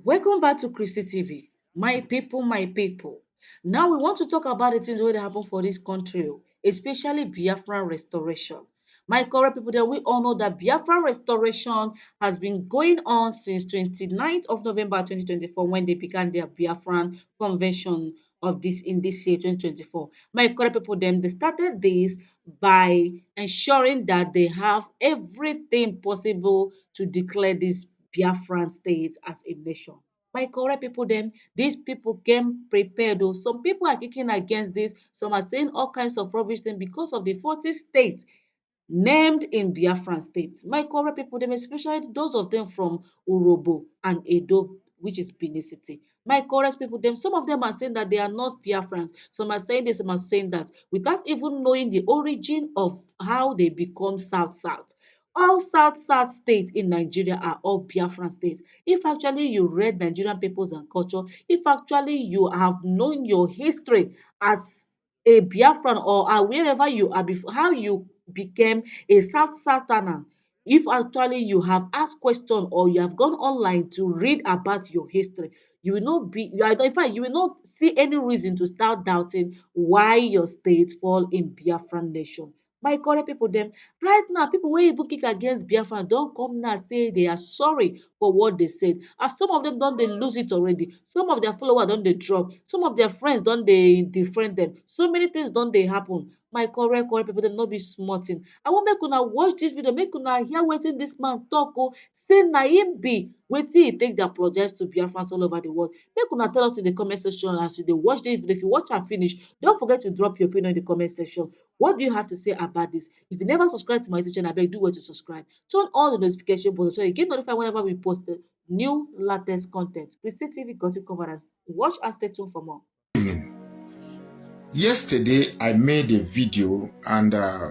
Welcome back to Christy TV. My people, my people. Now we want to talk about the things that happen for this country, especially Biafran restoration. My correct people, then we all know that Biafran restoration has been going on since 29th of November 2024 when they began their Biafran convention of this in this year 2024. My correct people, then they started this by ensuring that they have everything possible to declare this Biafran state as a nation. My correct people dem, these people came prepared oh. Some people are kicking against this, some are saying all kinds of rubbish things because of the 40 states named in Biafran state. My correct people dem, especially those of them from Urhobo and Edo, which is Benin City. My correct people dem, some of them are saying that they are not Biafrans. Some are saying this, some are saying that, without even knowing the origin of how they become South-South. All South-South states in Nigeria are all Biafran states. If actually you read Nigerian peoples and culture, if actually you have known your history as a Biafran or wherever you are before, how you became a Southerner, if actually you have asked question or you have gone online to read about your history, you will not be in fact you will not see any reason to start doubting why your state fall in Biafran nation. My correct people dem, right now people wey even kick against Biafra don come now say they are sorry for what they said, as some of them don dey lose it already, some of their followers don dey drop, some of their friends don dey defriend them, so many things don dey happen. My correct people dem, no be small thing. I wan make una watch this video, make una hear wetin this man talk oh, say na him be wetin he take dey apologize to Biafrans all over the world. Make una tell us in the comment section as you dey watch this video. If you watch am finish, don't forget to drop your opinion in the comment section. What do you have to say about this? If you never subscribe to my YouTube channel, abeg do well to subscribe. Turn on the notification button so you get notified whenever we post the new latest content. Christy TV got it covered. Watch and stay tuned for more. Yesterday I made a video and I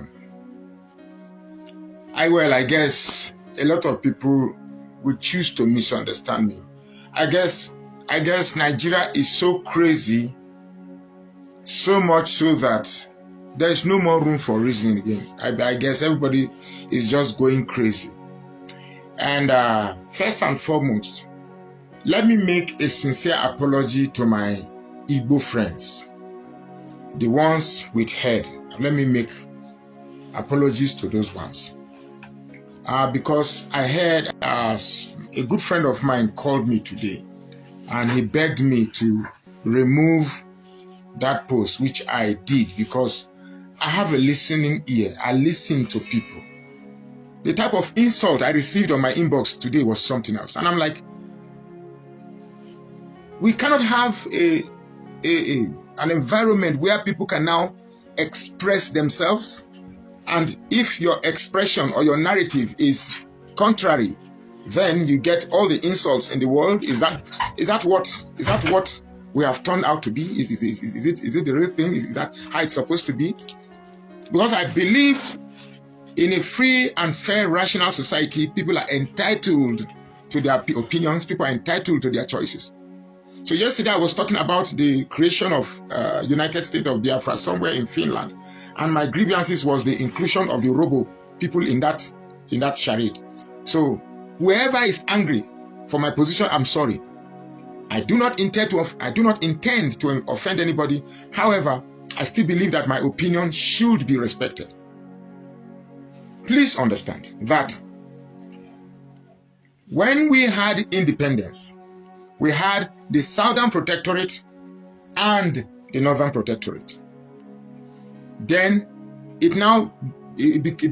guess a lot of people would choose to misunderstand me. I guess Nigeria is so crazy, so much so that there is no more room for reasoning again. I guess everybody is just going crazy. And first and foremost, let me make a sincere apology to my Igbo friends, the ones with head. Let me make apologies to those ones. Because I heard a good friend of mine called me today and he begged me to remove that post, which I did because I have a listening ear. I listen to people. The type of insult I received on my inbox today was something else. And I'm like, we cannot have an environment where people can now express themselves. And if your expression or your narrative is contrary, then you get all the insults in the world. Is that what we have turned out to be? Is it the real thing? Is that how it's supposed to be? Because I believe in a free and fair, rational society, people are entitled to their opinions. People are entitled to their choices. So yesterday I was talking about the creation of United States of Biafra somewhere in Finland, and my grievances was the inclusion of the Urhobo people in that charade. So whoever is angry for my position, I'm sorry. I do not intend to offend anybody. However, I still believe that my opinion should be respected. Please understand that when we had independence, we had the Southern Protectorate and the Northern Protectorate. Then it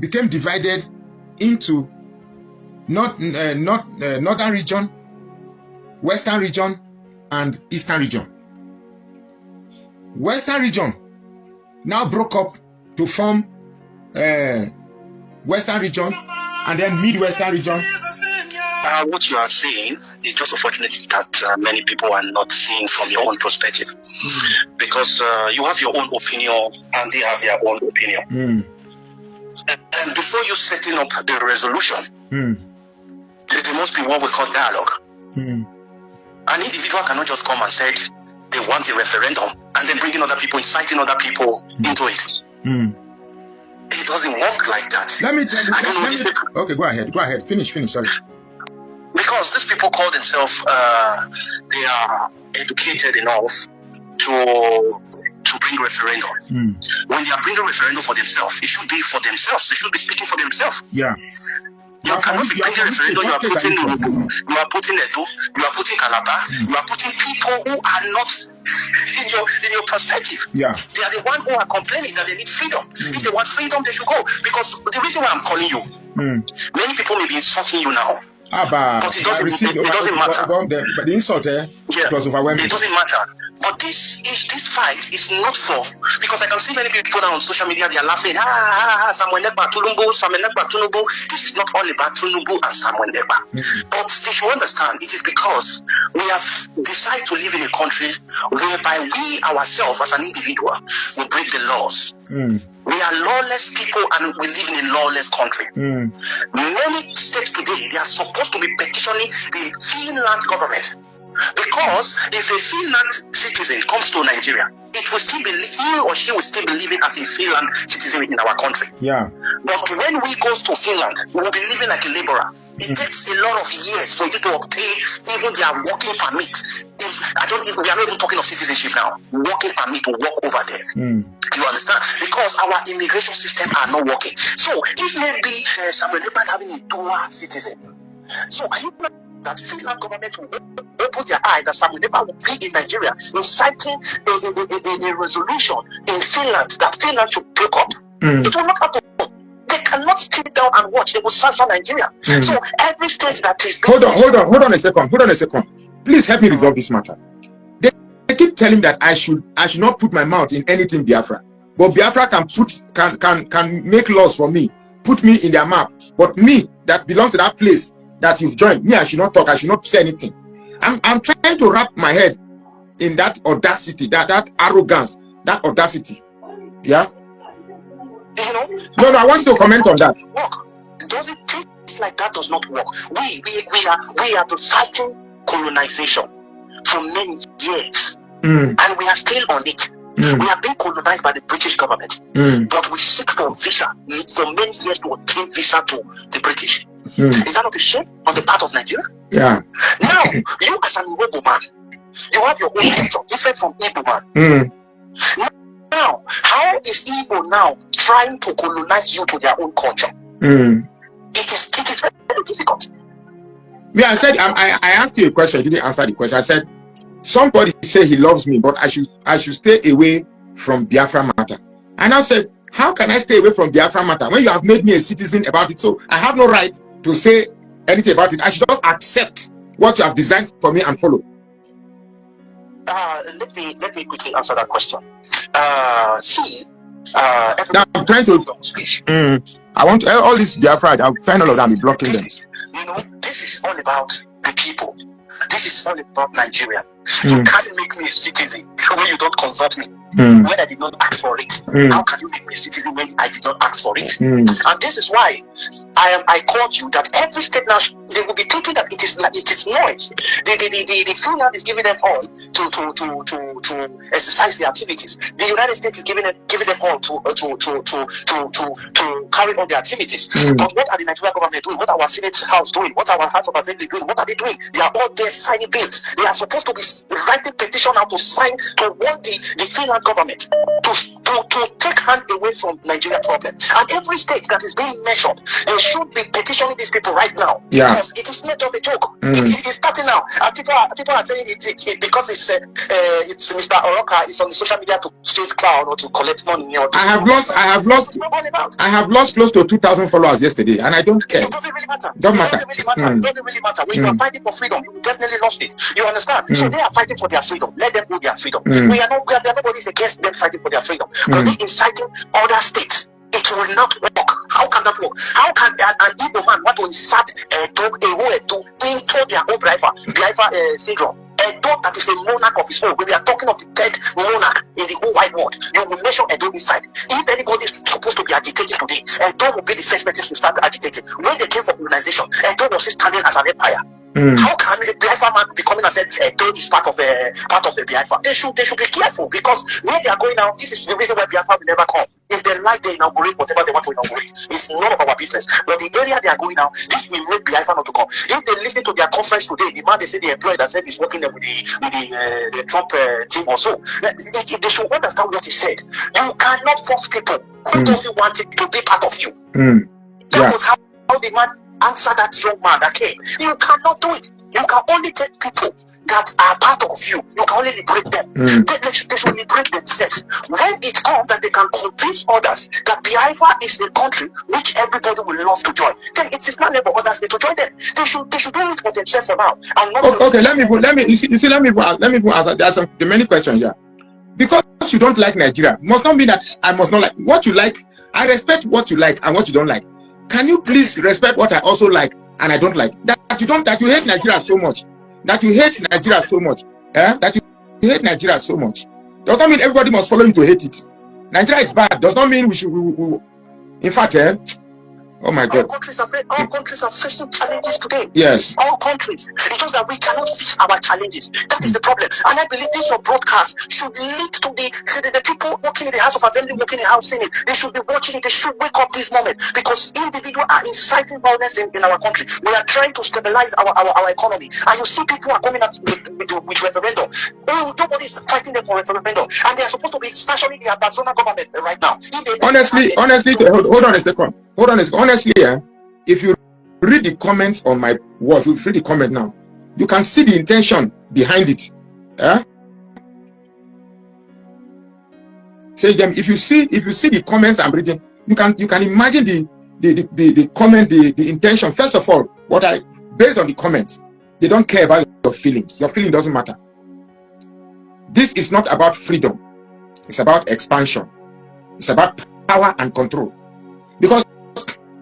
became divided into Northern region, Western region, and Eastern region. Western region now broke up to form Western region and then Midwestern region. What you are saying is just unfortunate that many people are not seeing from your own perspective, because you have your own opinion and they have their own opinion. And before you setting up the resolution, there must be what we call dialogue. An individual cannot just come and say they want a referendum and then bringing other people, inciting other people into it. It doesn't work like that. Let me tell you. Okay, go ahead. Finish. Sorry. because these people call themselves they are educated enough to bring referendums. When they are bringing referendum for themselves, it should be for themselves. They should be speaking for themselves. Yeah. You cannot be bringing referendum. You are putting Urhobo, you are putting Edo, you are putting Calabar, you are putting people who are not in your perspective. Yeah. They are the ones who are complaining that they need freedom. If they want freedom, they should go. Because the reason why I'm calling you, many people may be insulting you now. But it doesn't matter. But the insult, it was overwhelming. It doesn't matter. But this fight is not for, because I can see many people now on social media, they are laughing. Samuel Nekpa, Tunubu. This is not all about Tunubu and Samuel Nekpa. But they should understand it is because we have decided to live in a country whereby we ourselves as an individual will break the laws. We are lawless people and we live in a lawless country. Many states today, they are supposed to be petitioning the Finland government, because if a Finland citizen comes to Nigeria, it will still be, he or she will still be living as a Finland citizen in our country. Yeah. But when we go to Finland, we will be living like a laborer. It takes a lot of years for you to obtain even their working permit. We are not even talking of citizenship now. Working permit to work over there. You understand? Because our immigration system are not working. So if maybe Samuel Nekpa is having a dual citizen, so are you not that Finland government will open their eye that Samuel Nekpa will be in Nigeria, inciting a resolution in Finland that Finland should break up? It will not happen. They cannot sit down and watch. They will sanction Nigeria. So every state that is hold on a second. Please help me resolve this matter. They keep telling that I should not put my mouth in anything Biafra. But Biafra can make laws for me, put me in their map. But me that belongs to that place that you've joined, me, I should not talk, I should not say anything. I'm trying to wrap my head in that audacity, that arrogance, that audacity. Yeah. No, I want you to comment on that. Does it things like that does not work? We have been fighting colonization for many years, and we are still on it. We have been colonized by the British government, but we seek for visa for many years to obtain visa to the British. Is that not a shame on the part of Nigeria? Yeah. Now, you as an Urhobo man, you have your own culture, different from Igbo man. Now, how is Igbo now trying to colonize you to their own culture? It is very difficult. Yeah, I said I asked you a question. You didn't answer the question. I said somebody say he loves me, but I should stay away from Biafra matter. And I said, how can I stay away from Biafra matter when you have made me a citizen about it? So I have no right to say anything about it. I should just accept what you have designed for me and follow. Let me quickly answer that question. Now I'm trying to. I want all these Biafra. I'll find all of them. Be blocking them. You know, this is all about the people. This is all about Nigeria. You can't make me a citizen when you don't consult me. When I did not ask for it. How can you make me a citizen when I did not ask for it? And this is why I called you that every state now they will be thinking that it is noise. The Finland is giving them all to exercise their activities. The United States is giving them all to carry on their activities. But what are the Nigerian government doing? What are our Senate House doing? What are our House of Assembly doing? What are they doing? They are all there signing bills. They are supposed to be writing petition now to sign to want the Finland government to take hand away from Nigeria problem. And every state that is being measured, they should be petitioning these people right now. Yeah. Because it is not just a joke. It is starting now. And people are saying it because it's Mr. Oroka is on the social media to chase crowd or to collect money. Or to I have lost close to 2,000 followers yesterday, and I don't care. It doesn't really matter. Don't matter. It doesn't really matter. When you are fighting for freedom, you definitely lost it. You understand? So they are fighting for their freedom. Let them go their freedom. Nobody is against them fighting for their freedom. But they inciting other states. It will not work. How can that work? How can an Igbo man want to insert a whole into their own Biafra syndrome? Edo that is a monarch of his own. When we are talking of the third monarch in the whole wide world, you will measure Edo inside. If anybody is supposed to be agitating today, Edo will be the first person to start agitating. When they came for colonization, Edo was still standing as an empire. How can a Biafra man be coming and say Edo is part of a Biafra? They should be careful, because where they are going now, this is the reason why Biafra will never come. If they like, they inaugurate whatever they want to inaugurate. It's none of our business. But the area they are going now, this will make Biafra not to come. If they listen to their conference today, the man they say the employee that said is working there with the Trump team or so, they should understand what he said. You cannot force people who doesn't want it to be part of you. That was how the man answered that young man that came. You cannot do it. You can only take people that are part of you. You can only liberate them. They should liberate themselves. When it comes that they can convince others that Biafra is a country which everybody will love to join, then it is not for others to join them. They should do it for themselves now. And not okay, let me put there's some many questions here. Because you don't like Nigeria must not mean that I must not like what you like. I respect what you like and what you don't like. Can you please respect what I also like and I don't like? That you hate Nigeria so much. That you hate Nigeria so much. That you hate Nigeria so much. Does not mean everybody must follow you to hate it. Nigeria is bad. Does not mean we should. In fact, oh my God. All countries are facing challenges today. Yes. All countries. It's just that we cannot fix our challenges. That is the problem. And I believe this broadcast should lead to the people working in the House of Assembly, working in the House Senate. They should be watching it. They should wake up this moment, because individuals are inciting violence in our country. We are trying to stabilize our economy. And you see people are coming up with referendum. Nobody is fighting them for referendum. And they are supposed to be stationing the Arizona government right now. Honestly, hold on a second. Honestly, if you read the comments on my wall, if you read the comment now, you can see the intention behind it. Say them. If you see the comments I'm reading, you can imagine the comment, the intention. First of all, based on the comments, they don't care about your feelings. Your feeling doesn't matter. This is not about freedom. It's about expansion. It's about power and control. Because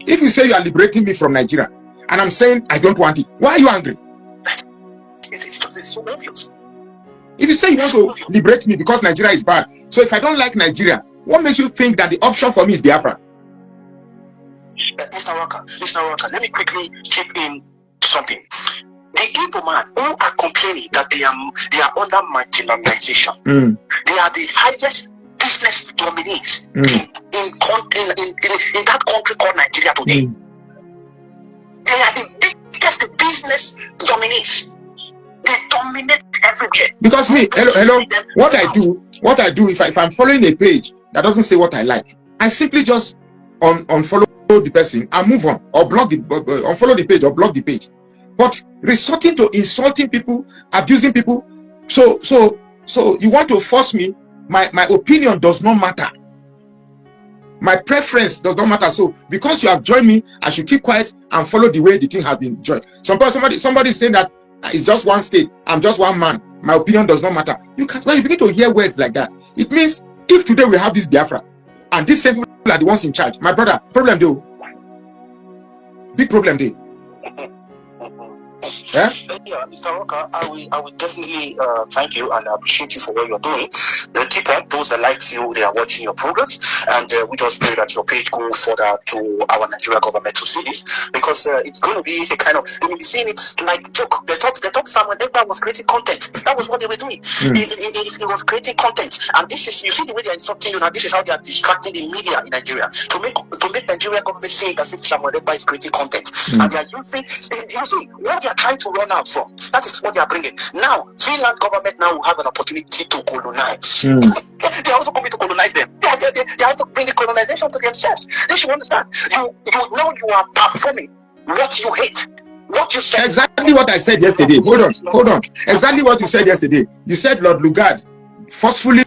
if you say you are liberating me from Nigeria, and I'm saying I don't want it, why are you angry? It's so obvious. If you say you want to liberate me because Nigeria is bad, so if I don't like Nigeria, what makes you think that the option for me is Biafra? Mr. Walker, let me quickly chip in something. The Igbo man who are complaining that they are under marginalization, they are the highest business dominates in that country called Nigeria today. They are the biggest business dominates. They dominate everywhere. Because me, hello, what I do if I'm following a page that doesn't say what I like, I simply just unfollow the person and move on, or unfollow the page or block the page. But resorting to insulting people, abusing people, so you want to force me. My opinion does not matter. My preference does not matter. So because you have joined me, I should keep quiet and follow the way the thing has been joined. Somebody saying that it's just one state, I'm just one man, my opinion does not matter. When you begin to hear words like that, it means if today we have this Biafra and these same people are the ones in charge, my brother, problem though. Big problem there. Yeah, Mr. Walker, I will definitely thank you and appreciate you for what you're doing. Keep on. Those that like you, they are watching your programs, and we just pray that your page go further to our Nigeria government to see this, because it's going to be a kind of, they will be seeing it like joke. They thought Samuel Egba was creating content. That was what they were doing. He was creating content, and this is, you see the way they're insulting you now. This is how they are distracting the media in Nigeria to make Nigeria government say as if Samuel Egba is creating content, and they are using. You see what they are trying to run out from. That is what they are bringing. Now, Finland government now will have an opportunity to colonize. They are also coming to colonize them. They are also bringing colonization to themselves. They should understand. You are performing what you hate. What you said. Exactly what I said yesterday. Hold on. Exactly what you said yesterday. You said Lord Lugard forcefully.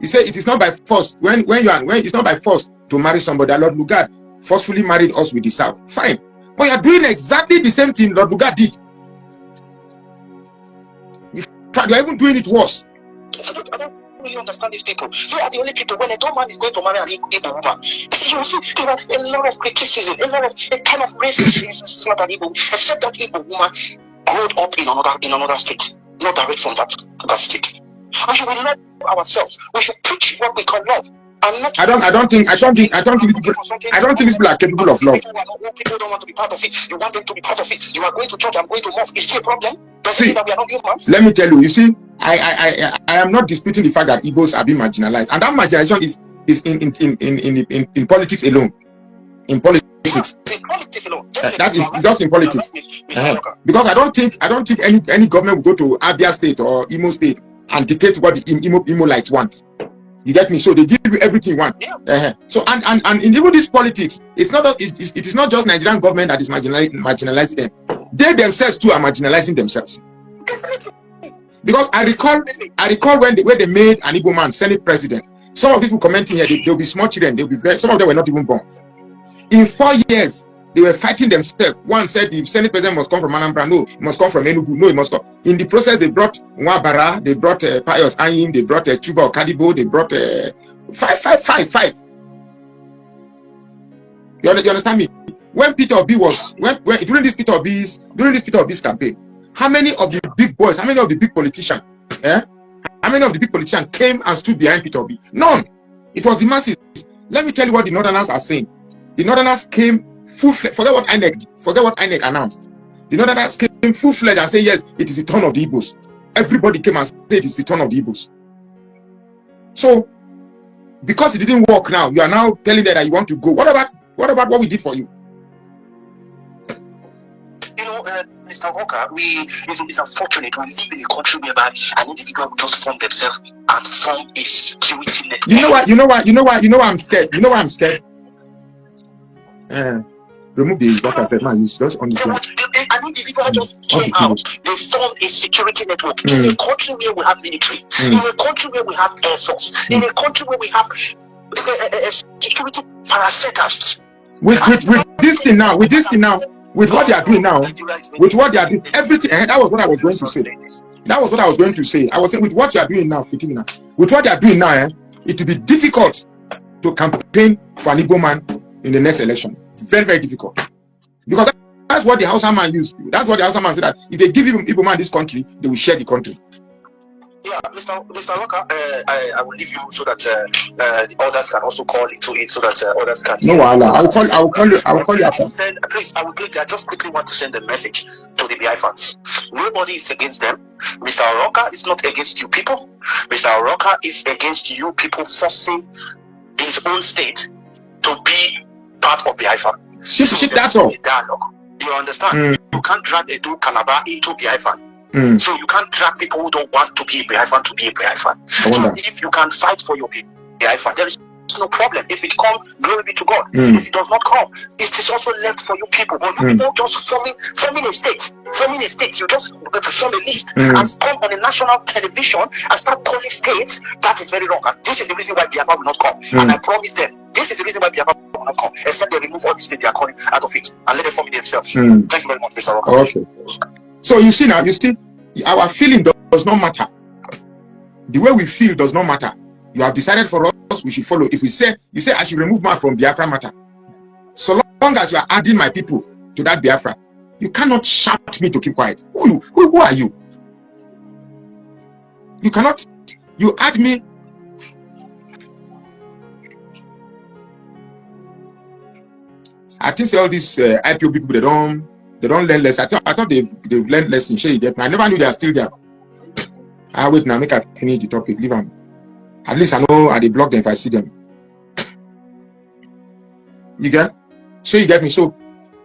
He said it is not by force. When it's not by force to marry somebody. Lord Lugard forcefully married us with the South. Fine. But you are doing exactly the same thing Lord Lugard did. In fact, you are even doing it worse. I don't really understand these people. You are the only people. When a dumb man is going to marry an Igbo woman, you see there are a lot of criticism, a kind of racism about Igbo, except that Igbo woman grew up in another state, not direct from that state. We should love ourselves. We should preach what we call love. I don't think these people are capable of love. People don't want to be part of it. You want them to be part of it. You are going to church, I'm going to mosque. Is there a problem? See, that we are not humans? Let me tell you. You see, I am not disputing the fact that Igbos are being marginalized, and that marginalization is in politics alone. In politics. That is just in politics. Because I don't think any government will go to Abia State or Imo State and dictate what the Imo-lites want. You get me? So they give you everything you want. So and in even this politics, it is not just Nigerian government that is marginalizing them. They themselves too are marginalizing themselves. Because I recall when they made an Igbo man Senate president. Some of the people commenting here, they'll be small children. Some of them were not even born. In 4 years, they were fighting themselves. One said the Senate president must come from Anambra. No, it must come from Enugu. No, it must come. In the process, they brought Nwabara, they brought Pius Anyim, they brought Chuba Okadibo, they brought five. You understand me? When Peter Obi was during this Peter Obi's campaign, how many of the big boys, how many of the big politicians, how many of the big politicians came and stood behind Peter Obi? None. It was the masses. Let me tell you what the Northerners are saying. The Northerners came full-fledged. Forget what INEC announced. The Northerners came full-fledged and say, yes, it is the turn of the Igbos. Everybody came and said it is the turn of the Igbos. So, because it didn't work now, you are now telling them that you want to go. What about what we did for you? You know, Mr. Walker, it's unfortunate. We live in a country whereby an individual will just form themselves and form a security net. You know why I'm scared. You know why I'm scared? Remove the what I said, man. You just understand. An individual just came out. They formed a security network in a country where we have military, in a country where we have air force, in a country where we have security parastatals. With this thing now, with what they are doing now, everything. That was what I was going to say. I was saying with what you are doing now, with what they are doing now, it will be difficult to campaign for an Igbo man in the next election. Very, very difficult. Because that's what the Hausa man used. That's what the Hausa man said, that if they give Igbo man this country, they will share the country. Yeah, Mr. Walker, I will leave you so that the others can also call into it, so that others can. No, I will call you after. Please, I will do it. I just quickly want to send a message to the Biafrans. Nobody is against them. Mr. Walker is not against you people. Mr. Walker is against you people forcing his own state to be part of Biafra. That's all. Dialogue. You understand? You can't drag Edo Calabar into Biafra. So you can't drag people who don't want to be a Biafran to be a Biafran. So if you can fight for your Biafran, there is no problem. If it comes, glory be to God. If it does not come, it is also left for you people. But you people just forming a state. You just form a list and come on a national television and start calling states. That is very wrong. And this is the reason why Biafra will not come. And I promise them, this is the reason why Biafra will not come. Except they remove all the states they are calling out of it and let them form it themselves. Thank you very much, Mr. Rocker. Okay. So you see, our feeling does not matter. The way we feel does not matter. You have decided for us, we should follow. If you say I should remove man from Biafra matter, so long as you are adding my people to that Biafra, you cannot shout me to keep quiet. Who are you? You cannot. You add me. I think all these IPO people, they don't learn less. I thought they've learned lessons. I never knew they are still there. Wait now, make I finish the topic. Leave them. At least I know they block them if I see them. You get? So you get me? So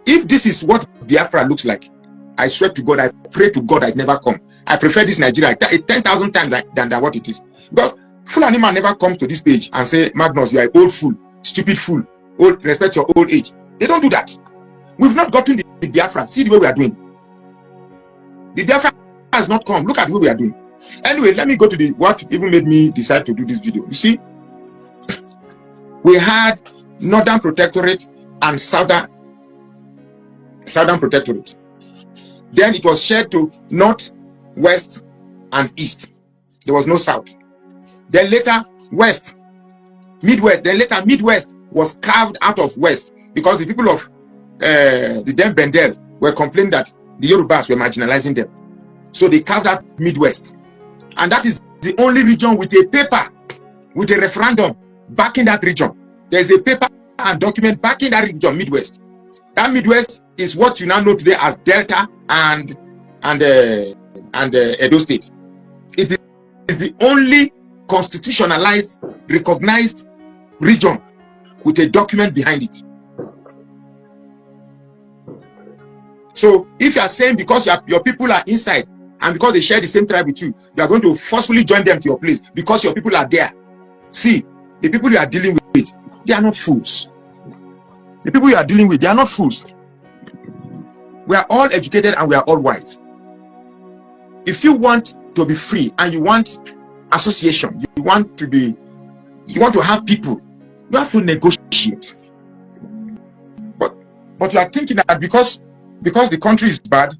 if this is what Biafra looks like, I swear to God, I pray to God I'd never come. I prefer this Nigeria 10,000 times than what it is. Because Fulani man never comes to this page and say, Magnus, you are an old fool, stupid fool, respect your old age. They don't do that. We've not gotten the Biafra. See the way we are doing. The Biafra has not come. Look at the way we are doing. Anyway, let me go to what even made me decide to do this video. You see, we had Northern Protectorate and Southern Protectorate. Then it was shared to North, West, and East. There was no South. Then later, West, Midwest. Then later, Midwest was carved out of West because the people of the then Bendel were complaining that the Yorubas were marginalizing them. So they carved out Midwest. And that is the only region with a paper, with a referendum, backing that region. There's a paper and document backing that region, Midwest. That Midwest is what you now know today as Delta and Edo State. It is the only constitutionalized, recognized region with a document behind it. So if you are saying because your people are inside and because they share the same tribe with you, you are going to forcefully join them to your place because your people are there. See, the people you are dealing with, they are not fools. The people you are dealing with, they are not fools. We are all educated and we are all wise. If you want to be free and you want association, you want to have people, you have to negotiate. But you are thinking that because the country is bad.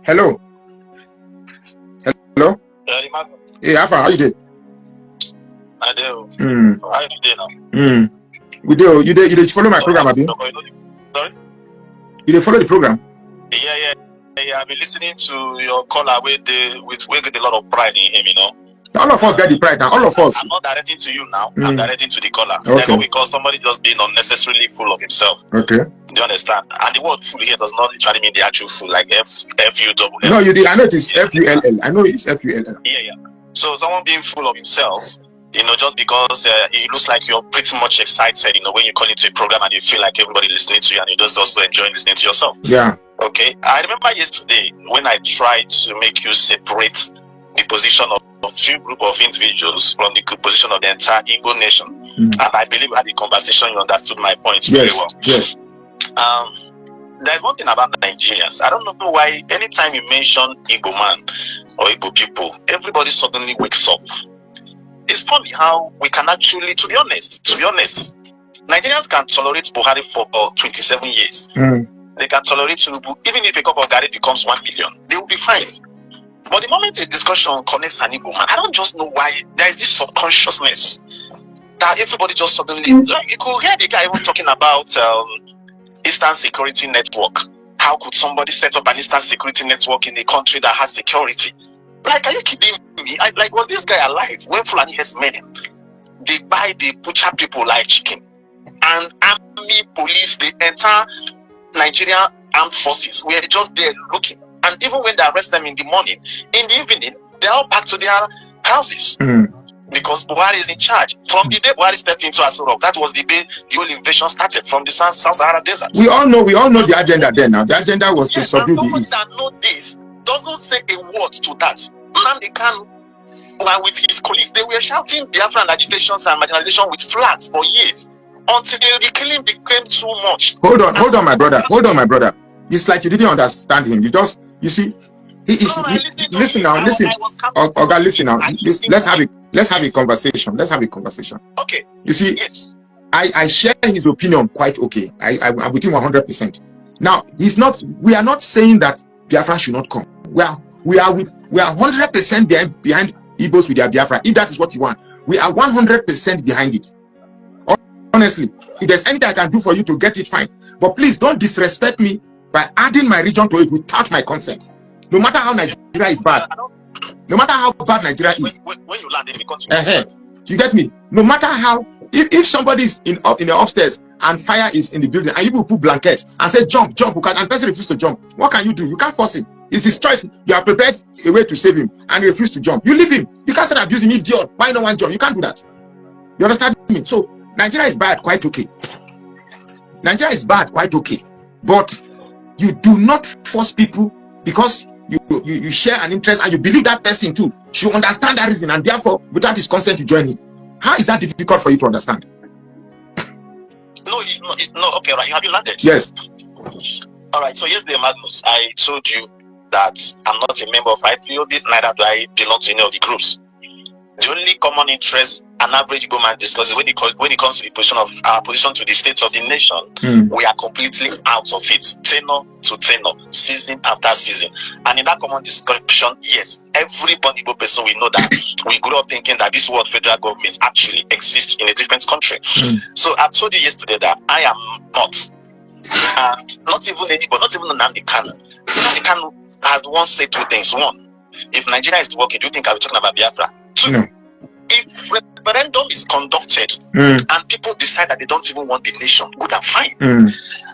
Hello. Hey, how you doing? I do. How you doing now? You did follow my program, Abi? Sorry? You did follow the program? Yeah. I've been listening to your caller with a lot of pride in him, you know. All of us get the pride now. All of us. I'm not directing to you now. I'm directing to the caller. Okay. Because somebody just being unnecessarily full of himself. Okay. Do you understand? And the word full here does not literally mean the actual full, like F-U-L-L. No, you did. I know it is F-U-L-L. I know it's F-U-L-L. Yeah. So someone being full of himself, you know, just because it looks like you're pretty much excited, you know, when you call into a program and you feel like everybody listening to you and you just also enjoy listening to yourself. Yeah. Okay. I remember yesterday when I tried to make you separate the position of a few group of individuals from the position of the entire Igbo nation. And I believe at the conversation you understood my point very well. Yes. There's one thing about Nigerians. I don't know why anytime you mention Igbo man or Igbo people, everybody suddenly wakes up. It's funny how we can actually, to be honest, Nigerians can tolerate Buhari for 27 years. They can tolerate Tinubu. Even if a cup of Gari becomes 1 million, they will be fine. But the moment a discussion connects an Igbo man, I don't just know why there is this subconsciousness that everybody just suddenly, like you could hear the guy even talking about Eastern Security Network. How could somebody set up an Eastern Security Network in a country that has security? Like, are you kidding me? Was this guy alive when Fulani has met him? They butcher people like chicken. And army, police, the entire Nigerian armed forces were just there looking. And even when they arrest them in the morning, in the evening, they're all back to their houses. Because Buhari is in charge. From the day Buhari stepped into Aso, that was the day the whole invasion started from the South Sahara Desert. We all know the agenda then. Now the agenda was to subdue the East. That know this doesn't say a word to that. Nnamdi Kanu, with his colleagues, they were shouting Biafran agitations and marginalization with flags for years until the killing became too much. Hold on, my brother. It's like you didn't understand him. You see, he is. Listen now. Okay, listen now. Let's have a conversation. Okay. You see, yes. I share his opinion quite okay. I'm with him 100%. Now, we are not saying that Biafra should not come. We are 100% behind Igbos with their Biafra. If that is what you want, we are 100% behind it. Honestly, if there's anything I can do for you to get it, fine. But please don't disrespect me by adding my region to it without my consent. No matter how Nigeria is bad, no matter how bad Nigeria is, when you land in the country, you get me? No matter how, if somebody is in the upstairs and fire is in the building and you will put blanket and say jump, and the person refuses to jump, what can you do? You can't force him. It's his choice. You have prepared a way to save him and he refuses to jump. You leave him. You can't start abusing him. Idiot. Why no one jump? You can't do that. You understand me? So Nigeria is bad, quite okay. But you do not force people because you share an interest and you believe that person too should understand that reason and therefore without his consent you join him. How is that difficult for you to understand? No, it's not. Okay, right. Have you landed? Yes. All right. So yesterday, Magnus, I told you that I'm not a member of IPOB, neither do I belong to any of the groups. The only common interest an average Igbo man discusses when it comes to the position of our position to the states of the nation, we are completely out of it, tenor to tenor, season after season. And in that common discussion, yes, every Igbo person we know that we grew up thinking that this world federal government actually exists in a different country. So I told you yesterday that I am not, and not even anybody, not even Nnamdi Kanu. Nnamdi Kanu has once said two things. One, if Nigeria is working, do you think I'll be talking about Biafra? Two, If referendum is conducted and people decide that they don't even want the nation, good and fine.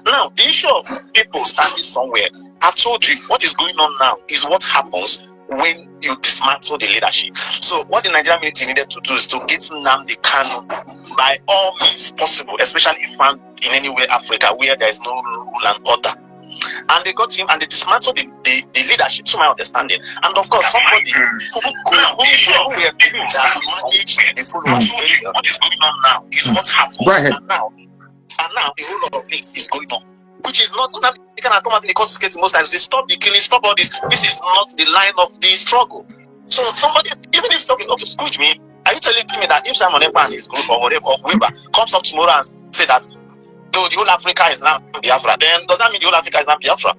Now, the issue of people standing somewhere, I've told you what is going on now is what happens when you dismantle the leadership. So what the Nigerian military needed to do is to get Nnamdi Kanu by all means possible, especially if found in anywhere Africa where there is no rule and order. And they got him and they dismantled the leadership, to my understanding. And of course, somebody who were doing that manage the followers. What is going on now is what happens. And now the whole of this is going on. Which is not, they can come out in the court case most times. They stop the killing, stop all this. This is not the line of the struggle. So somebody, even if something, okay, excuse me, are you telling me that if Simon Ekpa and his group or whatever, or whoever comes up tomorrow and say that no, the whole Africa is now Biafra, then does that mean the whole Africa is now Biafra?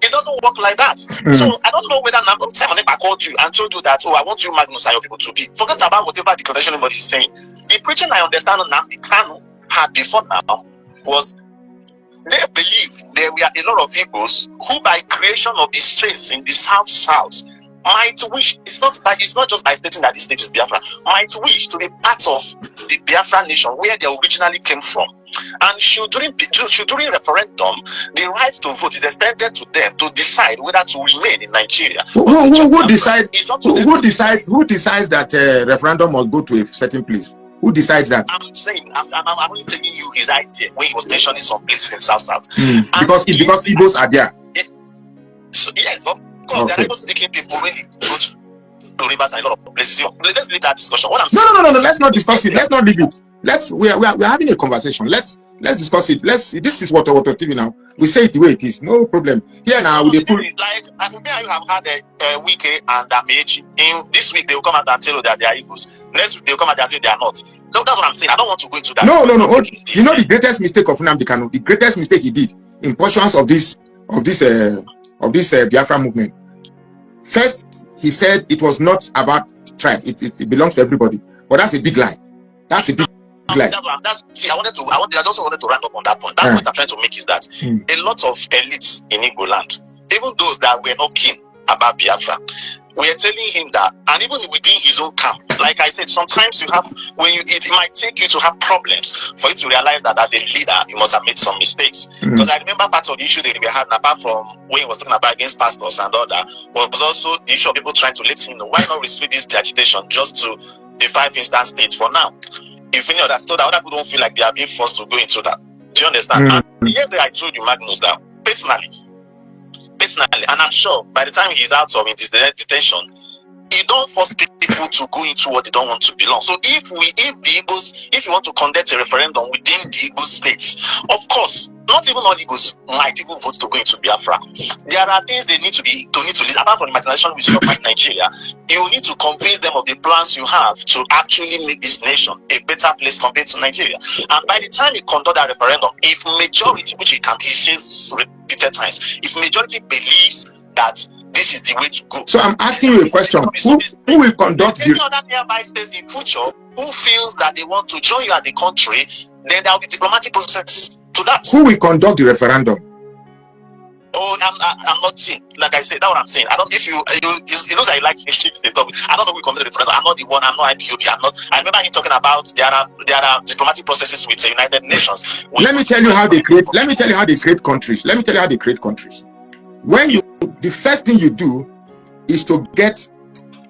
It doesn't work like that. So I don't know whether Simon Ekpa called you and told you that, oh, I want you, Magnus, and your people to be. Forget about whatever declaration anybody is saying. The preaching I understand Nnamdi Kanu had before now was they believe there were a lot of Igbos who, by creation of the states in the South, might wish, it's not just by stating that the state is Biafra, might wish to be part of the Biafra nation where they originally came from. And should during referendum, the right to vote is extended to them to decide whether to remain in Nigeria. Who decides that referendum must go to a certain place? Who decides that? I'm saying, I'm only telling you his idea when he was mentioning some places in South. Because Igbos are there. So, yes, of course, there are Igbos taking people when they go to rivers and a lot of places. Let's leave that discussion. What I'm saying, no. Let's not discuss it. Let's not leave it. We're having a conversation. Let's discuss it. This is what TV now. We say it the way it is. No problem. Here now, we put like I think you have had a Wike and Amechi. In this week, they will come out and tell you that they are Igbos. Next week, they will come out and say they are not. No, that's what I'm saying. I don't want to go into that. No. You know the greatest mistake of Nnamdi Kanu, the greatest mistake he did in pursuance of this Biafra movement. First, he said it was not about tribe. It belongs to everybody. But that's a big lie. That's a big lie. I also wanted to round up on that point. That point I'm trying to make is that a lot of elites in Igbo land, even those that were not keen about Biafra, we are telling him that, and even within his own camp, like I said, sometimes it might take you to have problems for you to realize that as a leader, you must have made some mistakes. Because I remember part of the issue that we had, apart from when he was talking about against pastors and all that, was also the issue of people trying to let him know why not restrict this agitation just to the 5 instance states for now. If any other, so that other people don't feel like they are being forced to go into that. Do you understand? And yesterday I told you, Magnus, that personally, and I'm sure by the time he's out of his detention, he don't force people to go into what they don't want to belong. So if you want to conduct a referendum within the Igbo states, of course, not even all Igbos might even vote to go into Biafra. There are things they need to lead. Apart from the marginalization which is not Nigeria, you need to convince them of the plans you have to actually make this nation a better place compared to Nigeria. And by the time you conduct that referendum, if majority, which it can be says repeated times, if majority believes that this is the way to go. So I'm asking you a question. Who will conduct the other nearby states in future who feels that they want to join you as a country, then there will be diplomatic processes to that. Who will conduct the referendum? Oh, I'm not saying, like I said, that's what I'm saying. I don't, if you knows that you like to shift the topic. I don't know who will conduct the referendum. I'm not the one, I'm not IGBO. I remember him talking about there are diplomatic processes with the United Nations. Let me tell you how they create countries. The first thing you do is to get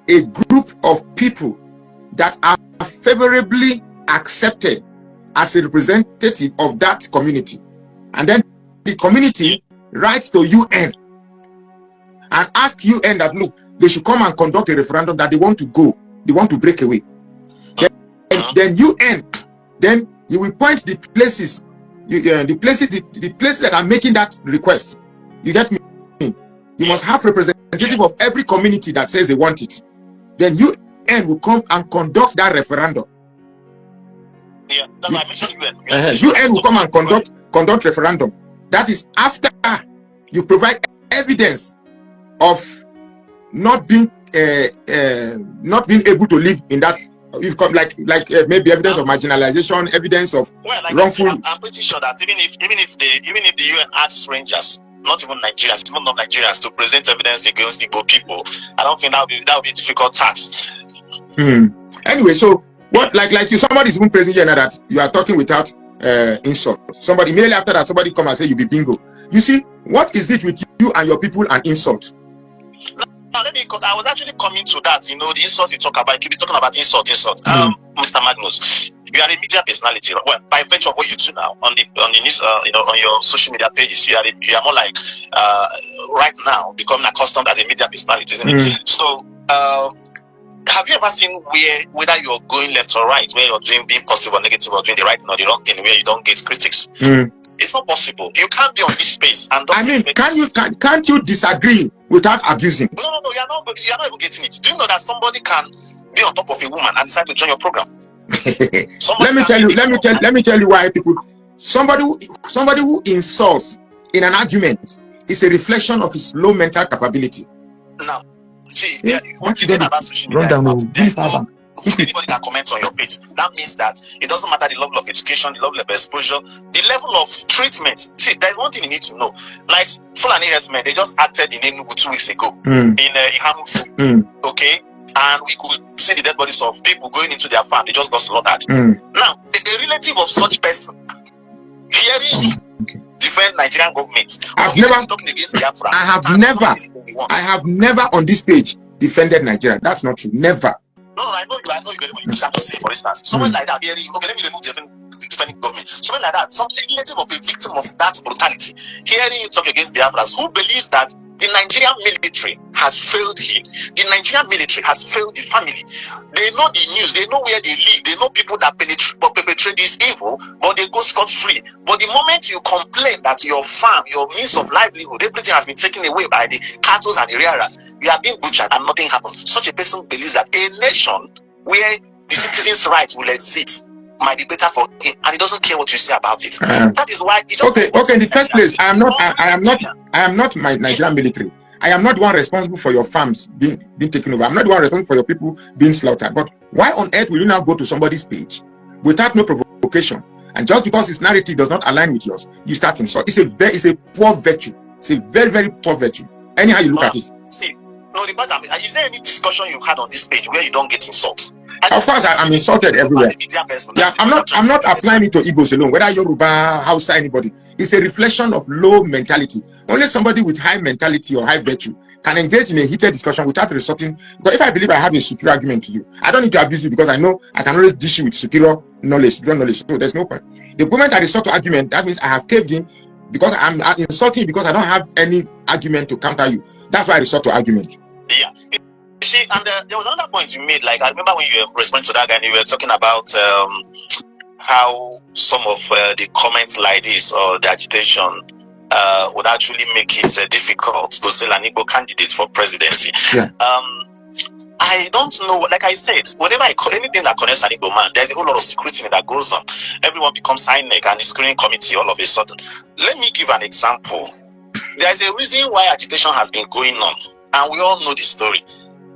a group of people that are favorably accepted as a representative of that community, and then the community writes to UN and ask UN that look, they should come and conduct a referendum that they want to break away. Then UN, then you will point the places, the places that are making that request. You get me? You must have representative of every community that says they want it. Then UN will come and conduct that referendum. Yeah, that's why I mentioned UN. UN will come and conduct referendum. That is after you provide evidence of not being able to live in that. You've come like maybe evidence of marginalization, evidence of wrongful. I'm pretty sure that even if the UN asks strangers, not even Nigerians, even non-Nigerians, to present evidence against Igbo people, I don't think that would be a difficult task. Anyway, so what, like you, somebody is even praising you now that you are talking without insult. Somebody immediately after that, somebody come and say you be bingo. You see, what is it with you and your people and insult? Now let me. I was actually coming to that. You know, the insult you talk about. You keep talking about insult. Mr. Magnus, you are a media personality. Well, by virtue of what you do now on the news, on your social media pages, you are more like right now becoming accustomed as a media personality, isn't it? So, have you ever seen whether you're going left or right, where you're being positive or negative, or doing the right thing or the wrong thing, where you don't get critics? It's not possible. You can't be on this space and don't. I mean, can't you disagree without abusing? No, you're not even getting it. Do you know that somebody can be on top of a woman and decide to join your program? Let me tell you why people. Somebody who insults in an argument is a reflection of his low mental capability. Now, see, what you think about social media? Anybody can comment on your page. That means that it doesn't matter the level of education, the level of exposure, the level of treatment. See, there's one thing you need to know. Like Fulani men, they just acted in Enugu 2 weeks ago in Ihamufu. Okay, and we could see the dead bodies of people going into their farm. They just got slaughtered. Now, a relative of such person hearing defend Nigerian government. I've never talking against Biafra. I have never on this page defended Nigeria. That's not true. Never. No, I know you have to say, for instance, someone like that, hearing, okay, let me remove defending government. Someone like that, some relative of a victim of that brutality, hearing you talk against Biafras, who believes that the Nigerian military has failed him, the Nigerian military has failed the family. They know the news, they know where they live, they know people that perpetrate this evil, but they go scot-free. But the moment you complain that your farm, your means of livelihood, everything has been taken away by the cattle and the rearers, you are being butchered and nothing happens. Such a person believes that a nation where the citizens' rights will exist might be better for him, and he doesn't care what you say about it. That is why. Okay. In the first place, I am not my Nigerian military. I am not the one responsible for your farms being taken over. I'm not the one responsible for your people being slaughtered. But why on earth will you now go to somebody's page without no provocation, and just because his narrative does not align with yours, you start insult? It's a poor virtue. It's a very, very poor virtue. Anyhow you look at it. See, no, the matter is there any discussion you've had on this page where you don't get insult? Of course, I'm insulted everywhere. Yeah, I'm not applying it to Igbos alone, whether Yoruba, Hausa, anybody. It's a reflection of low mentality. Only somebody with high mentality or high virtue can engage in a heated discussion without resorting. But if I believe I have a superior argument to you, I don't need to abuse you because I know I can always dish you with superior knowledge. So there's no point. The moment I resort to argument, that means I have caved in because I'm insulting because I don't have any argument to counter you. That's why I resort to argument. Yeah. See, and there was another point you made. Like, I remember when you were responding to that guy and you were talking about how some of the comments like this or the agitation would actually make it difficult to sell an Igbo candidate for presidency. Yeah. I don't know. Like I said, whenever anything that connects an Igbo man, there's a whole lot of scrutiny that goes on. Everyone becomes INEC and the screening committee all of a sudden. Let me give an example. There's a reason why agitation has been going on, and we all know the story.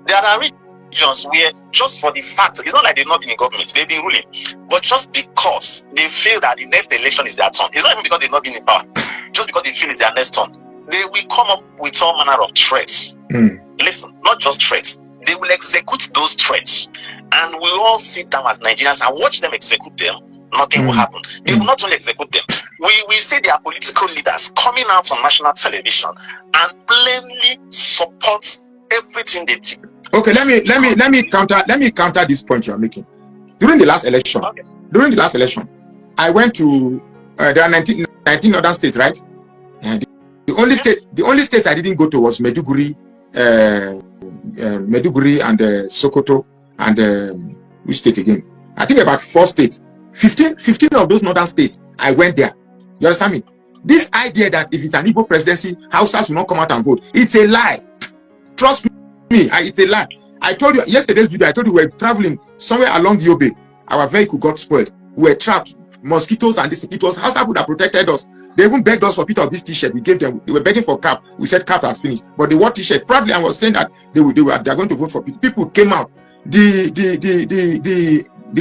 There are regions where, just for the fact, it's not like they've not been in government, they've been ruling, but just because they feel that the next election is their turn, it's not even because they've not been in power, just because they feel it's their next turn, they will come up with all manner of threats. Listen, not just threats, they will execute those threats, and we all sit down as Nigerians and watch them execute them. Nothing will happen. They will not only execute them. We see their political leaders coming out on national television and plainly support everything they do. Okay, let me counter this point you're making. During the last election, I went to there are 19 other states, right? And the only state I didn't go to was Meduguri and Sokoto and which state again? I think about 4 states. 15 of those northern states, I went there. You understand me? This idea that if it's an Igbo presidency, Hausas will not come out and vote, it's a lie. Trust me, it's a lie. I told you yesterday's video, I told you we were traveling somewhere along Yobe. Our vehicle got spoiled. We were trapped. Mosquitoes and this. It was Hausa people that protected us. They even begged us for a bit of this t-shirt. We gave them. They were begging for cap. We said cap has finished. But they want t-shirt. Proudly, I was saying that they are going to vote for people. People came out. The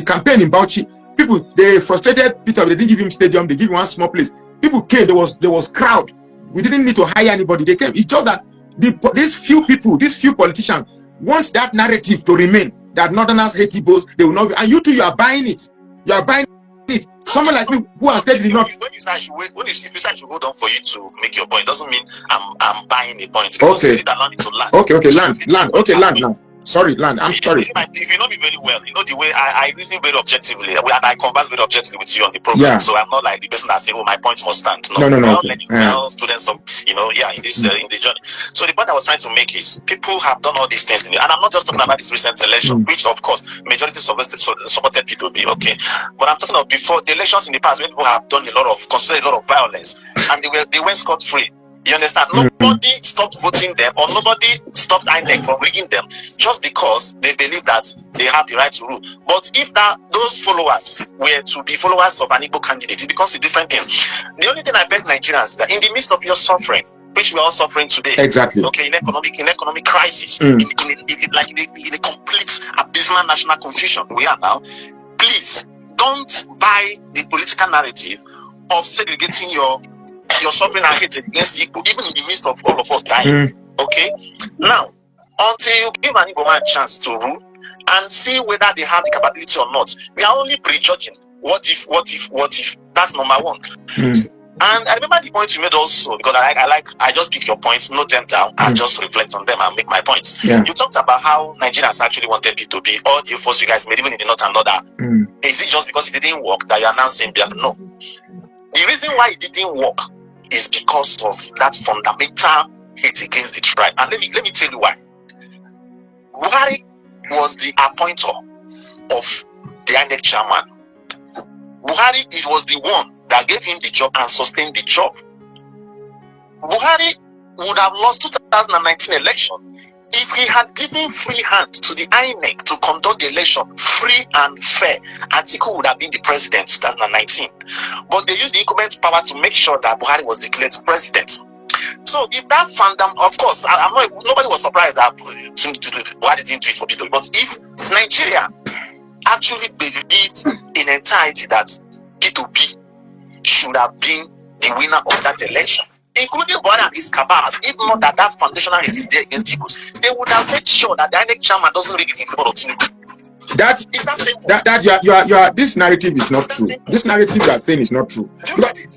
campaign in Bauchi, people, they frustrated Peter. They didn't give him stadium. They gave him one small place. People came. There was crowd. We didn't need to hire anybody. They came. It's just that these few people, these few politicians want that narrative to remain. that Northerners hate Igbos, they will not be, and you too, you are buying it. You are buying it. Someone like me who has said it not. When you say I should wait, when you say I should hold on for you to make your point, doesn't mean I'm buying a point. Because you need to learn it to land. Okay, land. Okay, land now. Sorry, land. I'm sorry. If you know me very well, you know the way I reason very objectively, and I converse very objectively with you on the program. Yeah. So I'm not like the person that say, "Oh, my point must stand." No. Well, students of in this in the journey. So the point I was trying to make is people have done all these things, and I'm not just talking about this recent election, which of course majority supported P2B. Okay, but I'm talking of before the elections in the past, where people have done considered a lot of violence, and they went scot free. You understand? Nobody stopped voting them, or nobody stopped INEC from rigging them, just because they believe that they have the right to rule. But if those followers were to be followers of an Igbo candidate, it becomes a different thing. The only thing I beg Nigerians is that in the midst of your suffering, which we are all suffering today, exactly, okay, in economic crisis, in a complete abysmal national confusion we are now, please don't buy the political narrative of segregating your suffering and hate against Igbo, even in the midst of all of us dying. Okay? Now, until you give an Igbo man a chance to rule and see whether they have the capability or not, we are only prejudging. What if? That's number one. And I remember the point you made also, because I just pick your points, note them down, and just reflect on them and make my points. Yeah. You talked about how Nigerians actually wanted P2B, all the efforts you guys made, even in the north and northern. Is it just because it didn't work that you're now saying Biafra? No. The reason why it didn't work is because of that fundamental hate against the tribe. And let me tell you why. Buhari was the appointer of the INEC chairman. Buhari was the one that gave him the job and sustained the job. Buhari would have lost 2019 election if he had given free hand to the INEC to conduct the election free and fair. Atiku would have been the president in 2019. But they used the incumbent power to make sure that Buhari was declared president. So if that fandom, of course, nobody was surprised that Buhari didn't do it for people. But if Nigeria actually believed in entirety that P2B should have been the winner of that election, including Buhari and his cabals, if not that foundational hate is there against Igbos, they would have made sure that the INEC chairman doesn't rig it in favor of Tinubu. You are this narrative is not true. This narrative you are saying is not true. These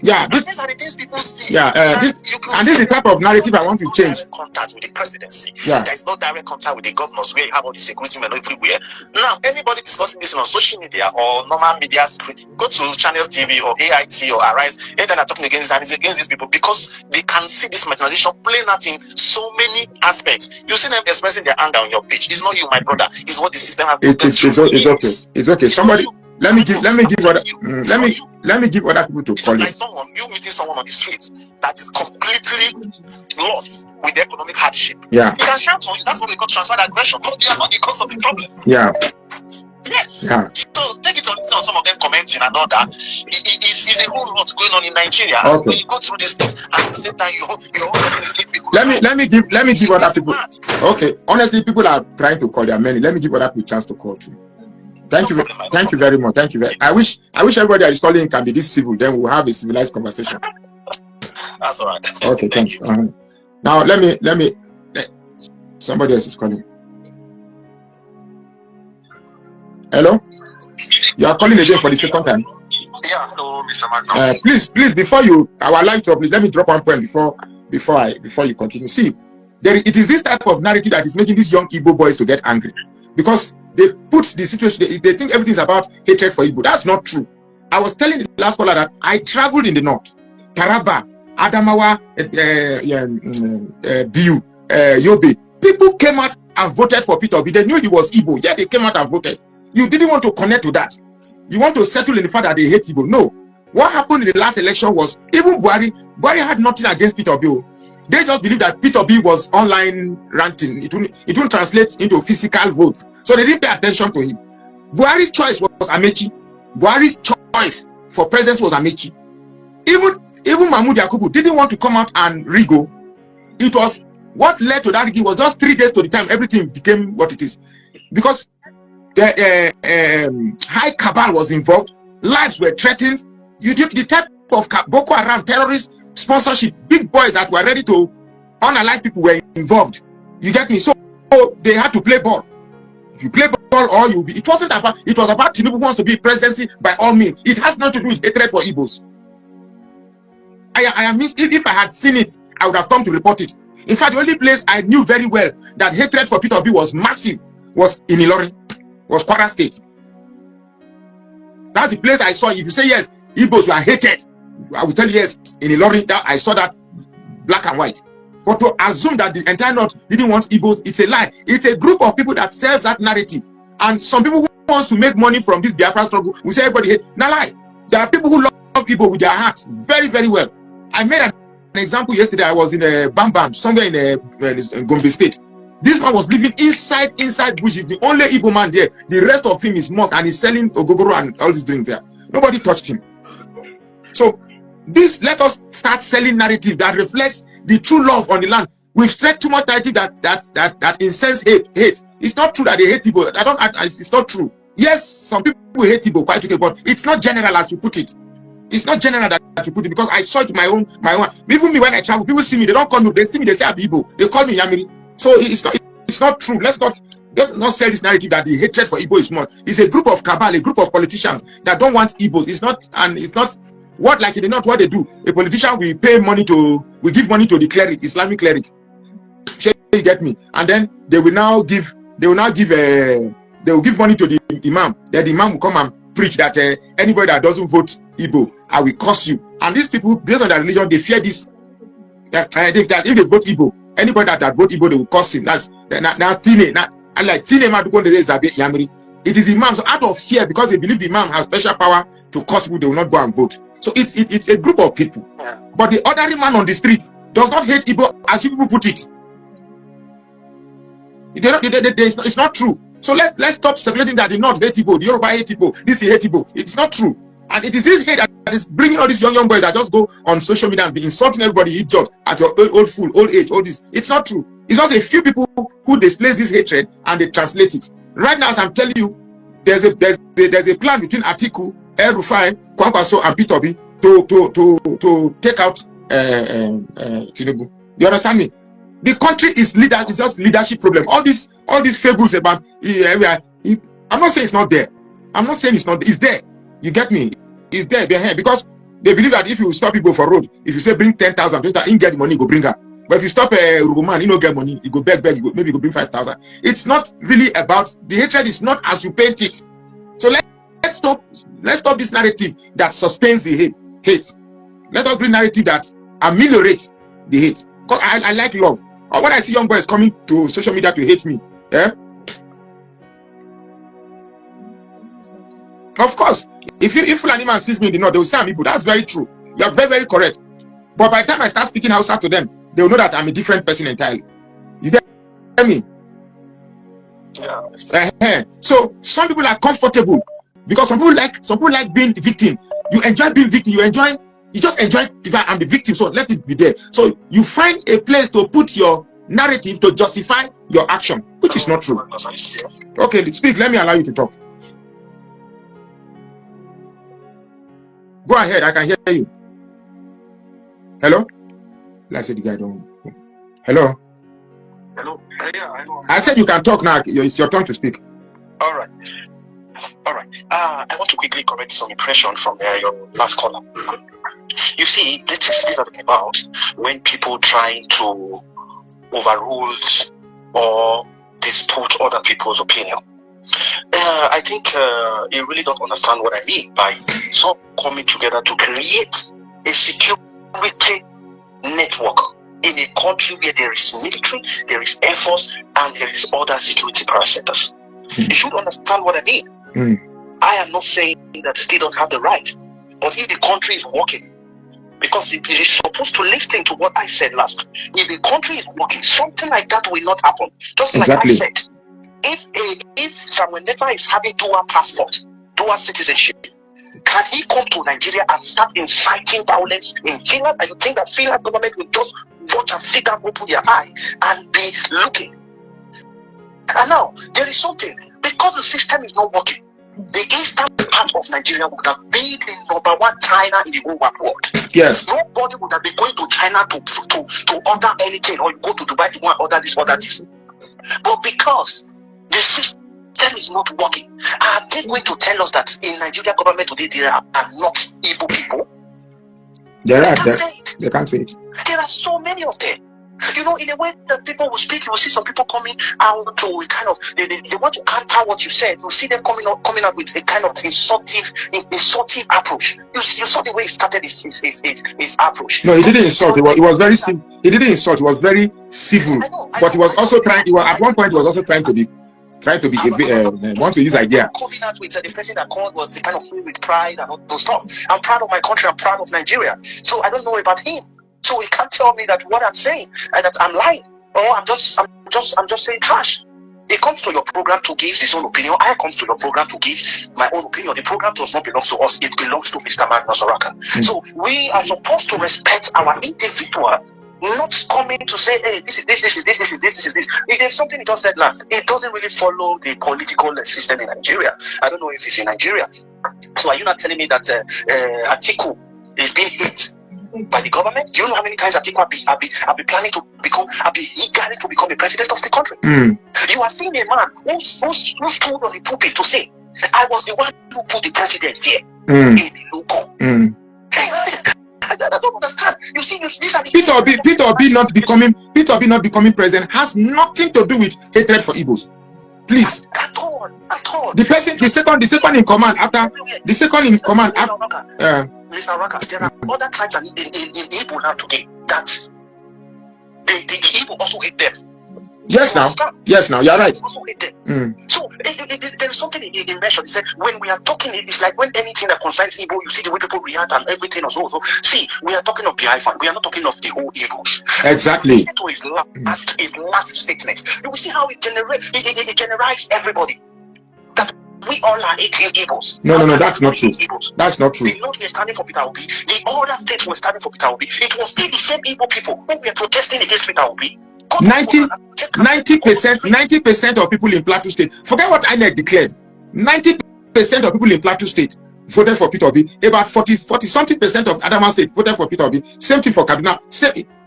are the things people see. This is the type of narrative I want to change. Contact with the presidency. There is no direct contact with the governors where you have all the security men everywhere. Now, anybody discussing this on social media or normal media screen, go to Channels TV or AIT or Arise. Anytime they're talking against these people, because they can see this marginalization playing out in so many aspects. You see them expressing their anger on your page. It's not you, my brother. It's what the system has done. It's okay. Somebody, let me give other people to call you. You meeting someone on the streets that is completely lost with the economic hardship. Yeah. You can shout on you. That's what they call transferred aggression. But you are not the cause of the problem. Yeah. Yes. Yeah. So take it on some of them commenting and all that. It's a whole lot going on in Nigeria. Okay. When you go through these things, at the same time you also mislead people. Let me give other people. Okay. Honestly, people are trying to call. There are many. Let me give other people a chance to call too. Thank you very much. Thank you very. I wish everybody that is calling can be this civil. Then we'll have a civilized conversation. That's all right. Okay. Thank you. Now let me. Somebody else is calling. Hello? You are calling again for the second time. Yeah, hello, Mr. Magno. Please, before our light up, please let me drop one point before you continue. See, it is this type of narrative that is making these young Igbo boys to get angry, because they put the situation. They think everything is about hatred for Igbo. That's not true. I was telling the last caller that I traveled in the north, Taraba, Adamawa, Biu, Yobe. People came out and voted for Peter Obi. They knew he was Igbo. Yeah, they came out and voted. You didn't want to connect to that. You want to settle in the fact that they hate Igbo. No. What happened in the last election was, even Buhari had nothing against Peter Obi. They just believed that Peter Obi was online ranting. It wouldn't translate into physical votes. So they didn't pay attention to him. Buhari's choice was Amechi. Buhari's choice for president was Amechi. Even Mahmoud Yakubu didn't want to come out and Rigo. It was what led to that Rigo was just 3 days to the time everything became what it is. Because the high cabal was involved, lives were threatened. You did the type of Boko Haram terrorist sponsorship, big boys that were ready to unalive people were involved. You get me? So they had to play ball. If you play or you'll be. It wasn't about, it was about Tinubu wants to be presidency by all means. It has nothing to do with hatred for Igbos. I missed it. If I had seen it, I would have come to report it. In fact, the only place I knew very well that hatred for Peter Obi was massive was in Ilorin, was Kwara State. That's the place I saw. If you say yes, Igbos were hated, I will tell you yes. In Ilorin, that I saw that black and white. But to assume that the entire North didn't want Igbos, it's a lie. It's a group of people that sells that narrative. And some people who wants to make money from this Biafra struggle, we say everybody hate. Now lie. There are people who love Igbo with their hearts very, very well. I made an example yesterday. I was in a Bam somewhere in Gombe State. This man was living inside bush. He's the only Igbo man there. The rest of him is mosque, and he's selling ogogoro and all these drinks there. Nobody touched him. So let us start selling narrative that reflects the true love on the land. We've spread too much narrative that incense hate. It's not true that they hate Igbo. It's not true. Yes, some people hate Igbo quite okay, but it's not general as you put it. It's not general that you put it, because I saw it my own. Even me, when I travel, people see me, they don't call me, they see me, they say Igbo. They call me Yamiri. So it's not true. Let's not sell this narrative that the hatred for Igbo is small. It's a group of cabal, a group of politicians that don't want Igbos. It's not what, like in the North, what they do. A politician will give money to the cleric, Islamic cleric. You get me? And then they will give money to the imam. Then the imam will come and preach that anybody that doesn't vote Igbo, I will curse you. And these people, based on their religion, they fear this. That if they vote Igbo, anybody that vote Igbo, they will curse him. That's now Tine. And like Tine Yamiri. It is imam. So out of fear, because they believe the imam has special power to curse people, they will not go and vote. So it's a group of people. Yeah. But the ordinary man on the street does not hate Igbo as you people put it. It's not true. So let's stop circulating that the North hate Igbo, the Yoruba hate Igbo, this hate Igbo. It's not true. And it is this hate that is bringing all these young boys that just go on social media and be insulting everybody, eat job at your old age, all this. It's not true. It's just a few people who display this hatred and they translate it. Right now, as I'm telling you, there's a plan between Atiku, El Rufai, Kwankwaso, and Peter Obi to take out Tinubu. You understand me? The country is it's just leadership problem. All these fables about I'm not saying it's not there. I'm not saying it's not. It's there. You get me? It's there. They're here because they believe that if you stop people for road, if you say bring 10,000, you get money, go bring her. But if you stop a Urhobo man, you don't get money. You go beg, maybe you go bring 5,000. It's not really about the hatred. Is not as you paint it. So let's stop this narrative that sustains the hate. Let us bring narrative that ameliorates the hate. Because I like love. Or when I see young boys coming to social media to hate me, of course, if Fulani man sees me in the North, they will say I'm Igbo. That's very true. You are very, very correct. But by the time I start speaking Hausa to them, they will know that I'm a different person entirely. You get me? Yeah. So some people are comfortable because some people like being the victim. You enjoy being victim. You just enjoy that I'm the victim. So let it be there. So you find a place to put your narrative to justify your action, which is not true. Okay, speak. Let me allow you to talk. Go ahead. I can hear you. Hello? Let's say the guy don't. Hello? Hello? Yeah, I know. I said you can talk now. It's your turn to speak. All right. I want to quickly correct some impression from your last caller. You see, this is about when people trying to overrule or dispute other people's opinion. I think you really don't understand what I mean by some coming together to create a security network in a country where there is military, there is air force, and there is other security parastatals. You should understand what I mean. I am not saying that they don't have the right, but if the country is working, because it is supposed to listen to what I said last. If the country is working, something like that will not happen. Just exactly. Like I said, if Samuel Never is having dual passport, dual citizenship, can he come to Nigeria and start inciting violence in Finland? And you think that Finland government will just watch and sit down, open their eye and be looking? And now, there is something, because the system is not working, the eastern part of Nigeria would have been the #1 China in the whole world. Yes. Nobody would have been going to China to order anything, or you go to Dubai to order this, order this. But because the system system is not working. Are they going to tell us that in Nigeria government today there are not Igbo people? They can't say it. There are so many of them. You know, in a way that people will speak, you will see some people coming out to a kind of they want to counter what you said. You see them coming out with a kind of insultive approach. You saw the way he started his approach. No, he didn't insult. It was very simple. He didn't insult. It was very civil. But he was also trying. At one point, he was also trying to want to use idea. Coming out with the person that called was kind of filled with pride and all those stuff. I'm proud of my country. I'm proud of Nigeria. So I don't know about him. So he can't tell me that what I'm saying that I'm lying, or I'm just saying trash. He comes to your program to give his own opinion. I come to your program to give my own opinion. The program does not belong to us. It belongs to Mr. Magnus Oraka. So we are supposed to respect our individual, not coming to say, hey, this is this. If there's something he just said last, it doesn't really follow the political system in Nigeria. I don't know if it's in Nigeria. So are you not telling me that Atiku is being hit by the government? Do you know how many times Atiku I'll be planning to become, I'll be eager to become the president of the country? You are seeing a man who stood on the pulpit to say, I was the one who put the president here in the local. I don't understand. You see, these are the Peter Obi not becoming president has nothing to do with hatred for Igbos. Please. At all. The second in command after Mr. Raka, there are other tribes in Igbo now today that the Igbo also hate them. Yes, now, you're right. Also hate them. So there is something in mentioned. He said when we are talking, it's like when anything that concerns Igbo, you see the way people react and everything also. So see, we are talking of the Biafran. We are not talking of the whole Igbos. Exactly. To his last statement, you will see how it generalized everybody. That we all are 18 Igbos. No, that's not true. That's not true. The North were standing for Peter Obi. The other states were standing for Peter Obi. It was still the same Igbo people who were protesting against Peter Obi. 90% of people in Plateau State, forget what INEC declared. 90% of people in Plateau State voted for Peter Obi. About 40-something% of Adamawa State voted for Peter Obi. Same thing for Kaduna.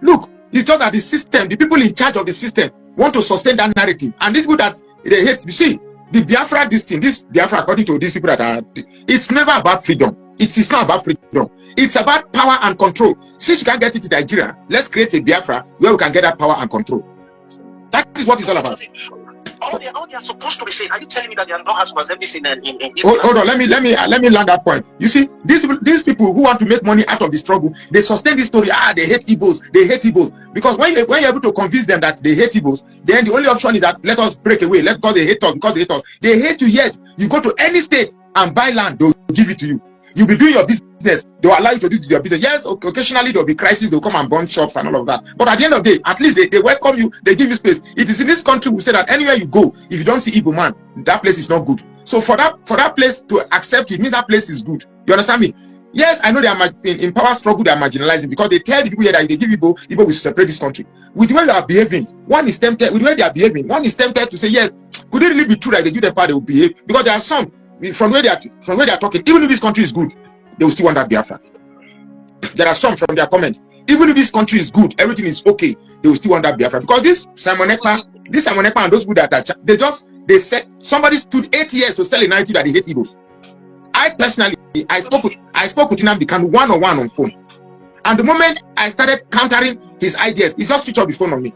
Look, it's just that the system, the people in charge of the system want to sustain that narrative. And these people that they hate, you see, the Biafra, this Biafra, according to these people that are, it's never about freedom. It is not about freedom. It's about power and control. Since you can't get it in Nigeria, let's create a Biafra where we can get that power and control. That is what it's all about. All they are supposed to be saying. Are you telling me that they are not as much everything in Hold on, let me land that point. You see, these people who want to make money out of the struggle, they sustain this story. They hate Igbos. Because when you're able to convince them that they hate Igbos, then the only option is that let us break away. Because they hate us. They hate you, yet you go to any state and buy land, they'll give it to you. You'll be doing your business. They will allow you to do your business. Yes, occasionally there'll be crisis. They'll come and burn shops and all of that. But at the end of the day, at least they welcome you. They give you space. It is in this country we say that anywhere you go, if you don't see Igbo man, that place is not good. So for that place to accept it means that place is good. You understand me? Yes, I know they are in power struggle. They are marginalizing because they tell the people here that if they give Igbo will separate this country. With the way they are behaving, one is tempted. With the way they are behaving, one is tempted to say, yes, could it really be true that they give them power, they will behave? Because there are some. From where they are talking, even if this country is good, they will still want that Biafra. There are some from their comments. Even if this country is good, everything is okay, they will still want that Biafra. Because this Simon Ekpa and those people that are, they said somebody stood 8 years to sell a narrative that they hate Igbos. I personally, I spoke with Nnamdi Kanu one-on-one on phone. And the moment I started countering his ideas, he just switched off the phone on me.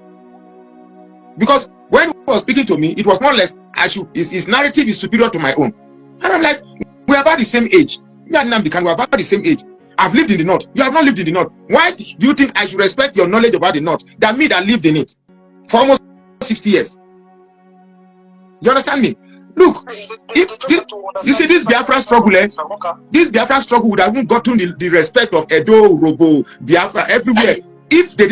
Because when he was speaking to me, it was more or less, his narrative is superior to my own. And I'm like, we're about the same age. Me and Nnamdi Kanu, we're about the same age. I've lived in the North. You have not lived in the North. Why do you think I should respect your knowledge about the North than me that lived in it for almost 60 years? You understand me? Look, you see this Biafra struggle, this Biafra struggle would have even gotten the respect of Edo, Urhobo, Biafra, everywhere. If they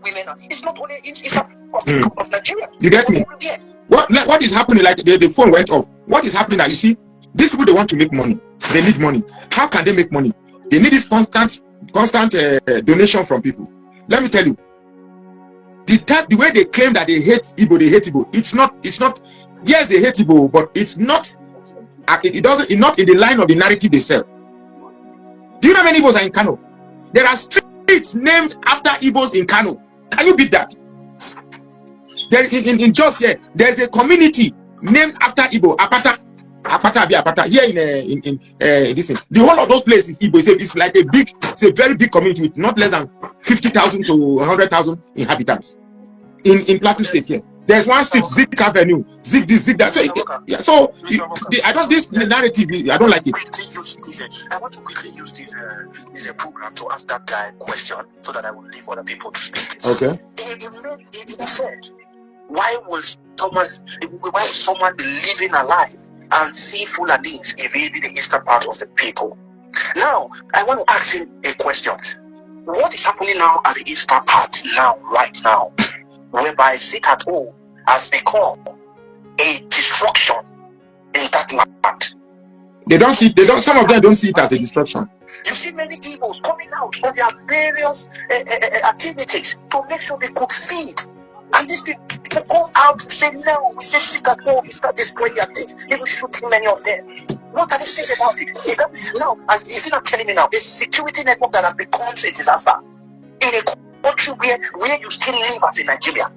women, it's not only it's of Nigeria. You get me? What is happening? Like the phone went off. What is happening? That you see, these people, they want to make money. They need money. How can they make money? They need this constant donation from people. Let me tell you, the way they claim that they hate Igbo, it's not. Yes, they hate Igbo, but it's not. It's not in the line of the narrative they sell. Do you know how many Igbos are in Kano? There are streets named after Igbos in Kano. Can you beat that? There in Jos here, there's a community named after Igbo, Apata here in this thing. The whole of those places, Igbo, it's like it's a very big community with not less than 50,000 to 100,000 inhabitants in Plateau State here. There's one street, Zik Avenue, Zik this, Zik that. So, this narrative, I don't like it. I want to quickly use this program to ask that guy a question so that I will leave other people to speak. Okay. He said, why will someone be living alive and see Fulanese invading the eastern part of the people? Now, I want to ask him a question. What is happening now at the eastern part right now, whereby sit at home has become a destruction in that land? Some of them don't see it as a destruction. You see many Igbos coming out on their various activities to make sure they could feed. And these people come out and say, no, we say sit at home, we start destroying their things, even shooting many of them. What are they saying about it? Is he not telling me now, a security network that has become a disaster in a country where you still live as a Nigerian?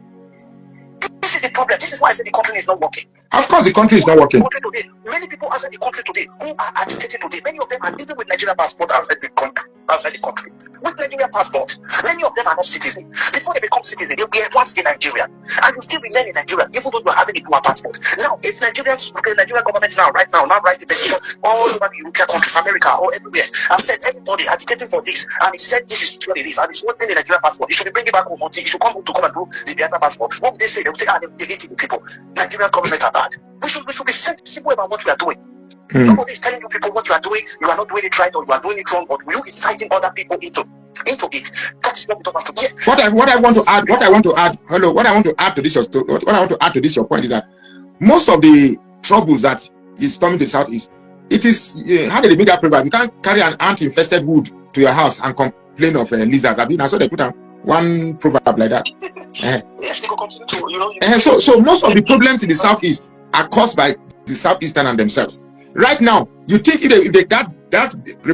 This is the problem. This is why I say the country is not working. Of course, the country is not working. Today, many people outside the country today who are agitated today, many of them are living with Nigerian passport outside the country. With Nigerian passport, many of them are not citizens. Before they become citizens, they were once in Nigeria, and you still remain in Nigeria, even though you are having a dual passport. Now, if the Nigerian government now write the petition all over the European countries, America, or everywhere, and said everybody agitating for this, and he said this is what it is, and it's one thing in the Nigerian passport, you should bring it back home until you should come home to come and do the Biafra passport. What would they say? They would say, they hate the people. Nigerian government are bad. We should be sensible about what we are doing. Nobody is telling you people what you are doing. You are not doing it right or you are doing it wrong, but you inciting other people into it. That is what we don't want to hear. What I want to add to this your point is that most of the troubles that is coming to the southeast, it is how did they make that program? You can't carry an ant-infested wood to your house and complain of lizards. I mean, I saw they put one proverb like that. Yes, they will continue to, So most of the problems in the southeast are caused by the southeastern and themselves. Right now, you think if that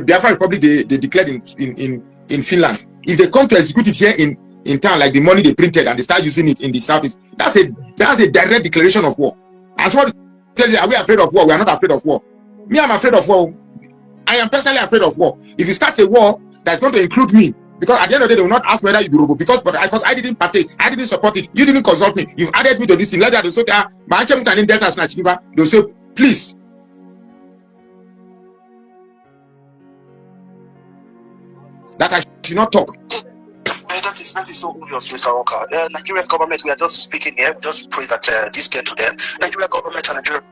Biafra Republic they declared in Finland, if they come to execute it here in town, like the money they printed and they start using it in the southeast, that's a direct declaration of war. And so tells you, are we afraid of war? We are not afraid of war. Me, I'm afraid of war. I am personally afraid of war. If you start a war that's going to include me, because at the end of the day, they will not ask whether you Urhobo, because I didn't partake, I didn't support it, you didn't consult me, you've added me to this thing. Like that, they'll say, please. That I should not talk. That is so obvious, Mr. Oka. Nigeria's government, we are just speaking here. We just pray that this get to them. Nigeria government and Nigeria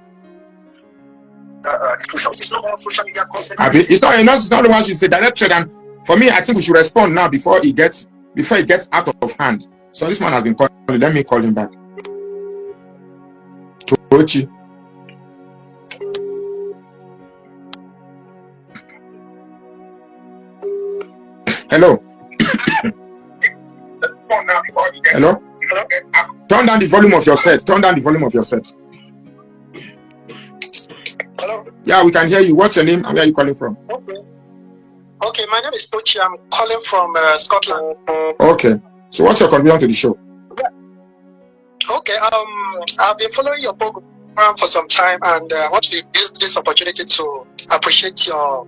institutions. It's not more social media content. It's not the one should say direct trade. And for me, I think we should respond now before it gets out of hand. So this man has been calling. Let me call him back. Tochi. Hello. Hello. Turn down the volume of your set. Hello. Yeah, we can hear you. What's your name and where are you calling from? Okay, my name is Tochi. I'm calling from Scotland. Okay. So what's your contribution to the show? Okay. I've been following your program for some time, and I want to use this opportunity to appreciate your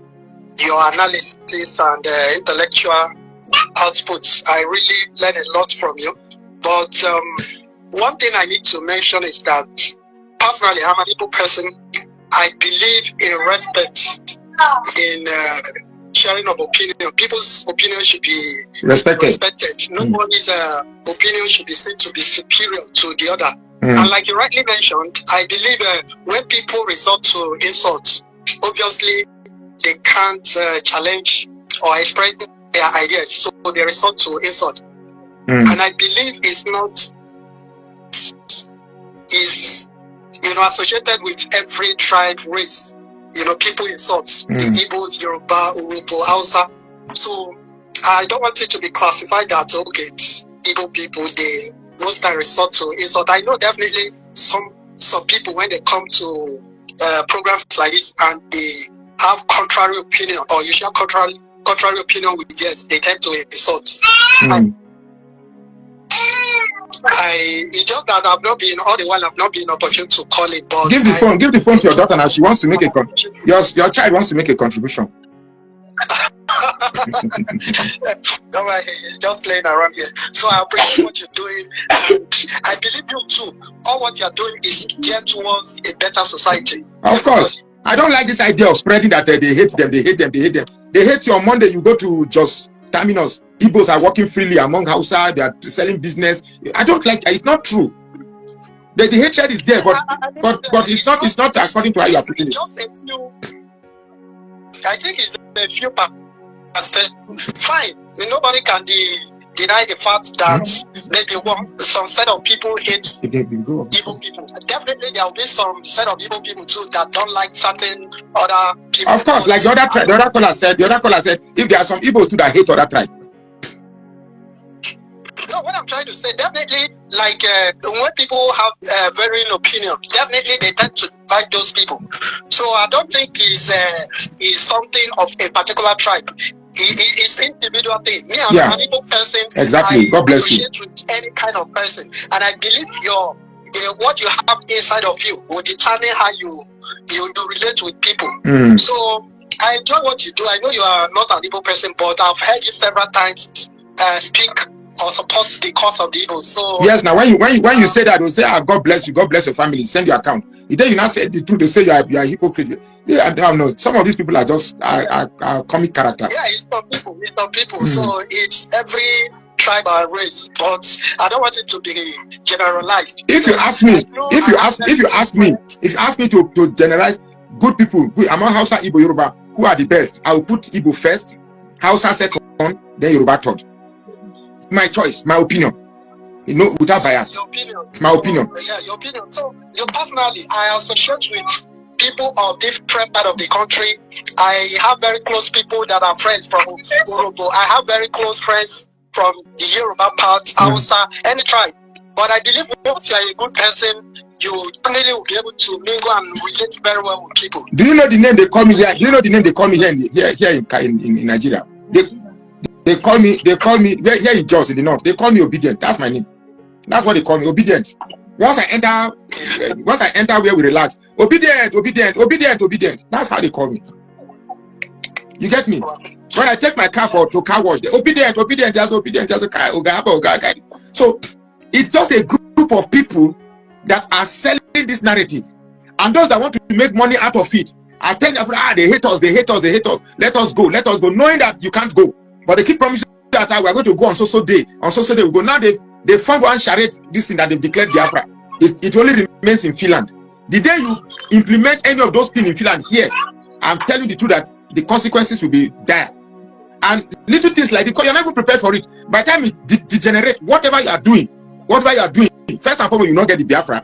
analysis and intellectual outputs. I really learned a lot from you. But one thing I need to mention is that personally, I'm an Igbo person. I believe in respect, in sharing of opinion. People's opinion should be respected. Nobody's opinion should be seen to be superior to the other. And like you rightly mentioned, I believe when people resort to insults, obviously they can't challenge or express their ideas, so they resort to insult. And I believe it's not associated with every tribe, race. People insult the Igbos, Yoruba, Urhobo, Hausa. So I don't want it to be classified that okay, it's Igbo people, they most times resort to insult. I know definitely some people, when they come to programs like this and they have contrary opinion, or you share contrary opinion with guests, they tend to insult. It's just that I've not been all the while. I've not been opportune to call it. But give the phone to your daughter now. She wants to make a your child wants to make a contribution. Don't worry, he's just playing around here. So I appreciate what you're doing. I believe you too. All what you're doing is geared towards a better society. Of course. I don't like this idea of spreading that they hate them. They hate you on Monday. You go to just terminus. Igbos are working freely among Hausa. They are selling business. I don't like. It's not true. The hatred is there, but it's not according to how you are putting it. Just a few. I think it's a few percent. Fine. Nobody can deny the fact that maybe some set of people hate Igbo people. Definitely, there will be some set of Igbo people too that don't like certain other people. Of course, like the other caller said, if there are some Igbos too that hate other tribes. No, what I'm trying to say, definitely, like when people have varying opinion, definitely they tend to like those people. So I don't think it's something of a particular tribe. It's individual thing. Me, I'm an Igbo person. Exactly. God bless you. With any kind of person, and I believe what you have inside of you will determine how you relate with people. So I enjoy what you do. I know you are not an Igbo person, but I've heard you several times speak or support the cause of the Igbo. So yes, now when you say that, they'll say, God bless you, God bless your family, send your account. The day you now say the truth, they say you are a hypocrite. I don't know. Some of these people are just are comic characters. Yeah, it's not people. So it's every tribe or race, but I don't want it to be generalized. If you ask me to generalize good people among Hausa, Igbo, Yoruba, who are the best, I will put Igbo first, Hausa second, then Yoruba third. My choice, my opinion, without bias. Your opinion. My opinion. Yeah, your opinion. So, personally, I associate with people of different part of the country. I have very close people that are friends from Urhobo. I have very close friends from the Yoruba part, Hausa, any tribe. But I believe once you are a good person, you definitely will be able to mingle and relate very well with people. Do you know the name they call me here? Do you know the name they call me here in Nigeria? They call me here in Jos in the north. They call me obedient. That's my name. That's what they call me, obedient. Once I enter where we relax, obedient. That's how they call me. You get me? When I take my car to car wash, they obedient, just a car. So it's just a group of people that are selling this narrative, and those that want to make money out of it. I tell them, they hate us. Let us go, knowing that you can't go. But they keep promising that we are going to go on so day. On so day we go. Now they found one charade, this thing that they've declared Biafra. It only remains in Finland. The day you implement any of those things in Finland here, I'm telling you the truth that the consequences will be dire. And little things like this, you're not even prepared for it. By the time it degenerates, whatever you are doing, first and foremost, you not get the Biafra.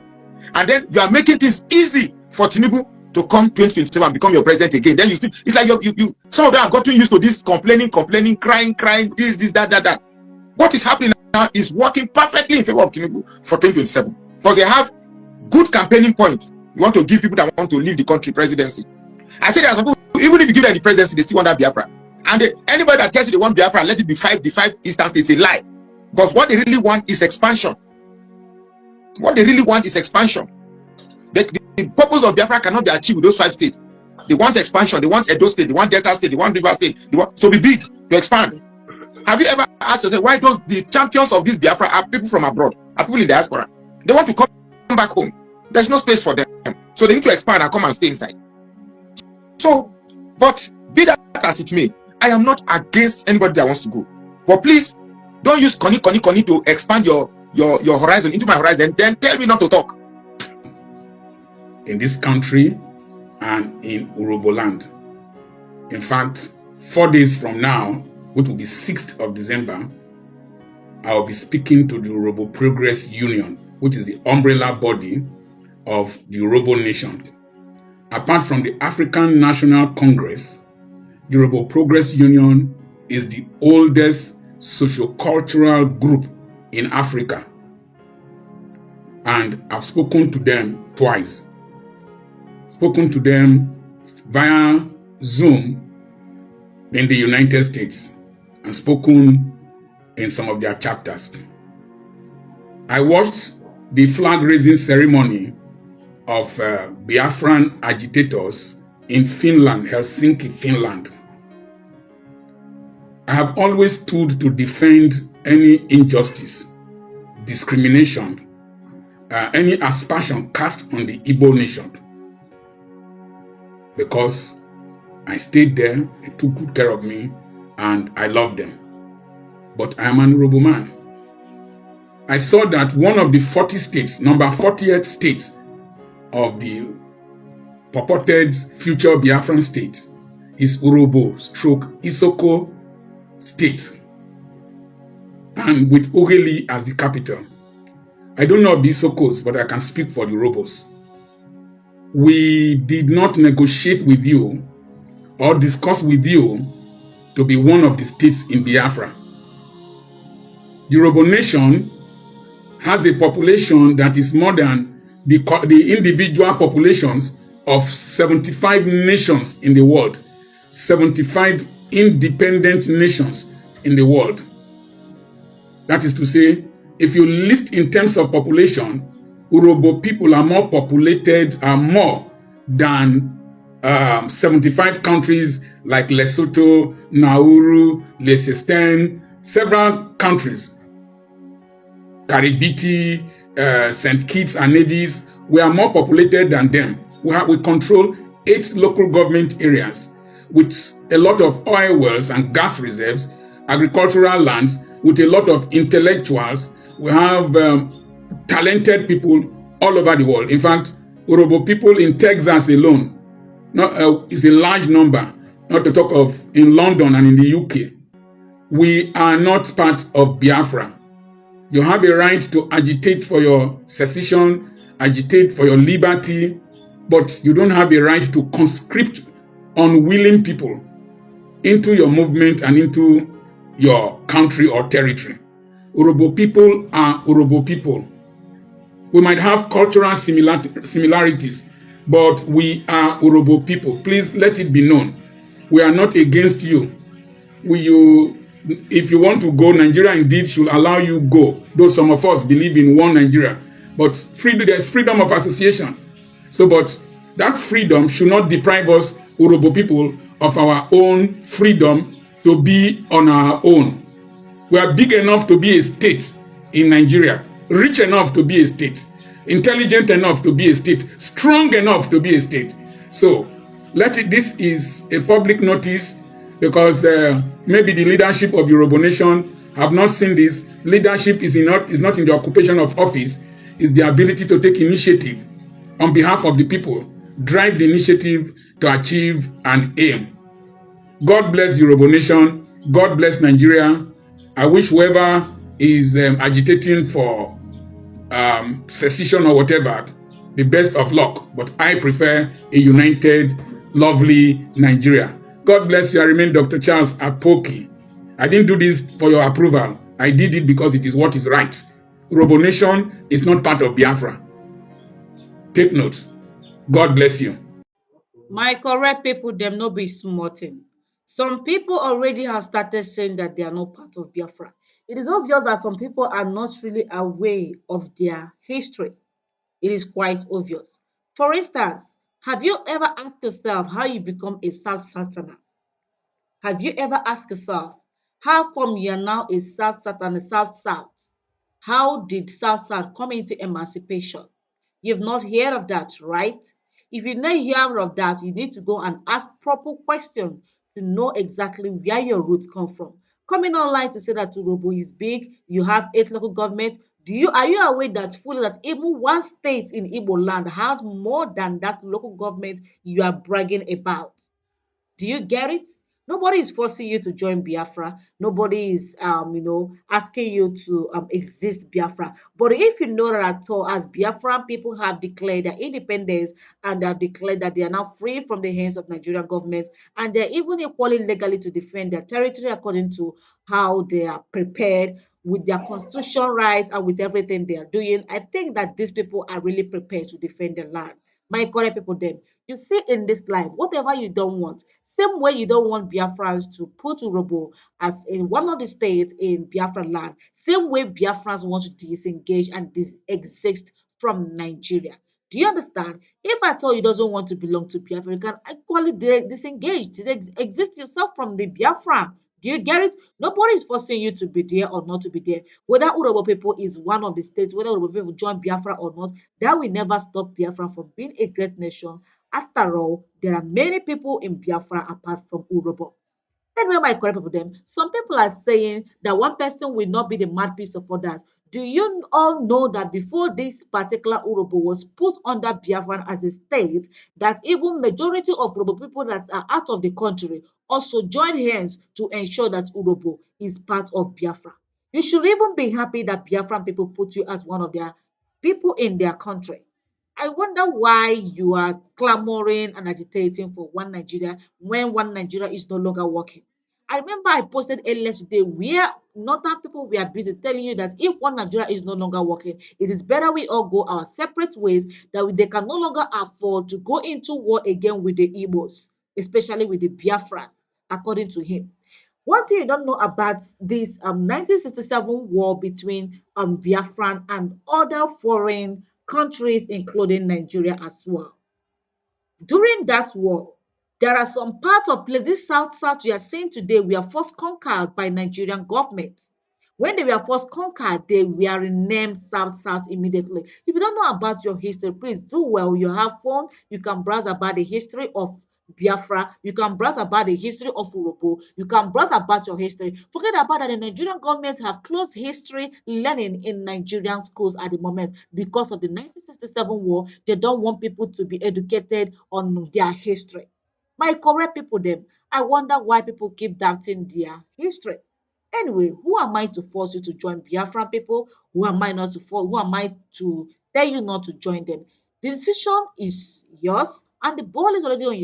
And then you are making things easy for Tinubu to come 2027 and become your president again. Then it's like you some of them have gotten used to this complaining, crying, this, that. What is happening now is working perfectly in favor of Tinubu for 2027. Because they have good campaigning points. You want to give people that want to leave the country presidency. I say there are some people, even if you give them the presidency, they still want that Biafra. And anybody that tells you they want Biafra, let it be the five eastern states, a lie. Because what they really want is expansion. The purpose of Biafra cannot be achieved with those 5 states. They want expansion. They want Edo State. They want Delta State. They want River State. They want to be big, to expand. Have you ever asked yourself why the champions of this Biafra are people from abroad, are people in diaspora? They want to come back home. There's no space for them. So they need to expand and come and stay inside. So, but be that as it may, I am not against anybody that wants to go. But please, don't use Connie to expand your horizon into my horizon. Then tell me not to talk. In this country and in Urhobo land. In fact, 4 days from now, which will be 6th of December, I will be speaking to the Urhobo Progress Union, which is the umbrella body of the Urhobo nation. Apart from the African National Congress, the Urhobo Progress Union is the oldest socio-cultural group in Africa. and I've spoken to them twice. Spoken to them via Zoom in the United States and spoken in some of their chapters. I watched the flag raising ceremony of Biafran agitators in Finland, Helsinki, Finland. I have always stood to defend any injustice, discrimination, any aspersion cast on the Igbo nation, because I stayed there, they took good care of me, and I loved them. But I am an Urhobo man. I saw that one of the 40 states, number 40th state of the purported future Biafran state is Urhobo / Isoko state, and with Ogeli as the capital. I don't know of the Isokos, but I can speak for the Urhobos. We did not negotiate with you or discuss with you to be one of the states in Biafra. The Urhobo nation has a population that is more than the individual populations of 75 nations in the world, 75 independent nations in the world. That is to say, if you list in terms of population, Urhobo people are more populated, are more than 75 countries like Lesotho, Nauru, Liechtenstein, several countries, Karibiti, St. Kitts and Nevis. We are more populated than them. We control 8 local government areas with a lot of oil wells and gas reserves, agricultural lands, with a lot of intellectuals. We have talented people all over the world. In fact, Urhobo people in Texas alone is a large number, not to talk of in London and in the UK. We are not part of Biafra. You have a right to agitate for your secession, agitate for your liberty, but you don't have a right to conscript unwilling people into your movement and into your country or territory. Urhobo people are Urhobo people. We might have cultural similarities, but we are Urhobo people. Please let it be known. We are not against you. If you want to go, Nigeria indeed should allow you go. Though some of us believe in one Nigeria, but there's freedom of association. But that freedom should not deprive us, Urhobo people, of our own freedom to be on our own. We are big enough to be a state in Nigeria, rich enough to be a state, intelligent enough to be a state, strong enough to be a state. So this is a public notice, because maybe the leadership of Urhobo nation have not seen this. Leadership is not in the occupation of office. It's the ability to take initiative on behalf of the people, drive the initiative to achieve an aim. God bless the Urhobo nation. God bless Nigeria. I wish whoever is agitating for secession or whatever the best of luck, but I prefer a united, lovely Nigeria. God bless you. I remain Dr. Charles Apoki. I didn't do this for your approval. I did it because it is what is right. Urhobo nation is not part of Biafra. Take note. God bless you. My correct people, them no be smarting. Some people already have started saying that they are not part of Biafra. It is obvious that some people are not really aware of their history. It is quite obvious. For instance, have you ever asked yourself how you become a South Southerner? Have you ever asked yourself, how come you're now a South South and a South South? How did South South come into emancipation? You've not heard of that, right? If you not hear of that, you need to go and ask proper questions to know exactly where your roots come from. Coming online to say that Urhobo is big, you have 8 local governments. Are you aware that fully that even one state in Igbo land has more than that local government you are bragging about? Do you get it? Nobody is forcing you to join Biafra. Nobody is, asking you to exist Biafra. But if you know that at all, as Biafran people have declared their independence and have declared that they are now free from the hands of Nigerian government, and they're even equally legally to defend their territory according to how they are prepared, with their constitution right and with everything they are doing, I think that these people are really prepared to defend the land. My correct people, then you see in this life, whatever you don't want, same way you don't want Biafrans to put Urhobo as in one of the states in Biafra land, same way Biafrans want to disengage and exist from Nigeria. Do you understand? If at all you doesn't want to belong to Biafra, you can equally disengage, exist yourself from the Biafra. Do you get it? Nobody is forcing you to be there or not to be there. Whether Urhobo people is one of the states, whether Urhobo people join Biafra or not, that will never stop Biafra from being a great nation. After all, there are many people in Biafra apart from Urhobo. Anyway, my correct people, them. Some people are saying that one person will not be the mouthpiece of others. Do you all know that before this particular Urhobo was put under Biafran as a state, that even majority of Urhobo people that are out of the country also joined hands to ensure that Urhobo is part of Biafra? You should even be happy that Biafran people put you as one of their people in their country. I wonder why you are clamoring and agitating for one Nigeria when one Nigeria is no longer working. I remember I posted earlier today where northern people were busy telling you that if one Nigeria is no longer working, it is better we all go our separate ways, that they can no longer afford to go into war again with the Igbos, especially with the Biafras, according to him. One thing you don't know about this 1967 war between Biafran and other foreign countries, including Nigeria as well. During that war, there are some parts of place, this South we are seeing today, we are first conquered by Nigerian government. When they were first conquered, they were renamed South immediately. If you don't know about your history, please do well. You have phone, you can browse about the history of Biafra, you can browse about the history of Urhobo, you can browse about your history. Forget about that the Nigerian government have closed history learning in Nigerian schools at the moment because of the 1967 war. They don't want people to be educated on their history. My correct people them, I wonder why people keep doubting their history. Anyway, who am I to force you to join Biafran people? Who am I not to force? Who am I to tell you not to join them? The decision is yours, and the ball is already on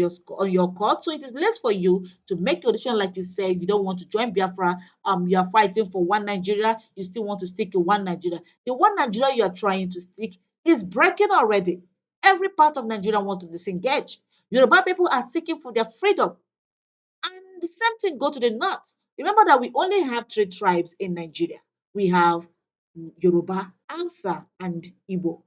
your court. So it is less for you to make your decision. Like you said, you don't want to join Biafra. You are fighting for one Nigeria. You still want to stick in one Nigeria. The one Nigeria you are trying to stick is breaking already. Every part of Nigeria wants to disengage. Yoruba people are seeking for their freedom. And the same thing go to the north. Remember that we only have three tribes in Nigeria. We have Yoruba, Hausa, and Igbo.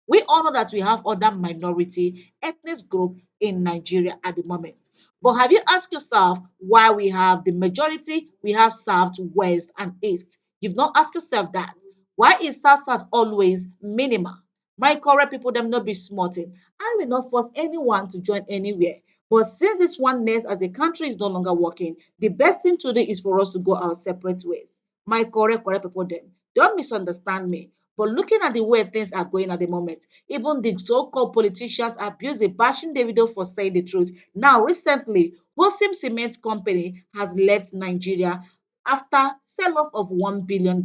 We all know that we have other minority ethnic group in Nigeria at the moment. But have you asked yourself why we have the majority? We have South, West, and East. You've not asked yourself that. Why is South always minimal? My correct people, them not be smarting. I will not force anyone to join anywhere. But since this oneness as a country is no longer working, the best thing to do is for us to go our separate ways. My correct people then. Don't misunderstand me. But looking at the way things are going at the moment, even the so-called politicians abuse the bashing Davido for saying the truth. Now, recently, Hosim Cement Company has left Nigeria after sell-off of $1 billion.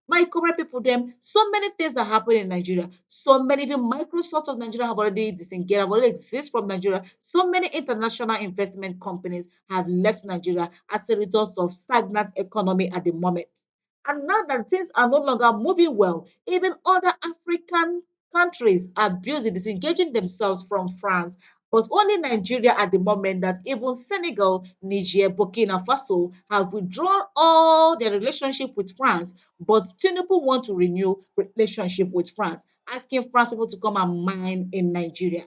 My correct people, them, so many things are happening in Nigeria. So many, even Microsoft of Nigeria have already disengaged, have already exist from Nigeria. So many international investment companies have left Nigeria as a result of stagnant economy at the moment. And now that things are no longer moving well, even other African countries are busy disengaging themselves from France. But only Nigeria at the moment that even Senegal, Niger, Burkina Faso have withdrawn all their relationship with France, but Tinubu want to renew relationship with France, asking France people to come and mine in Nigeria.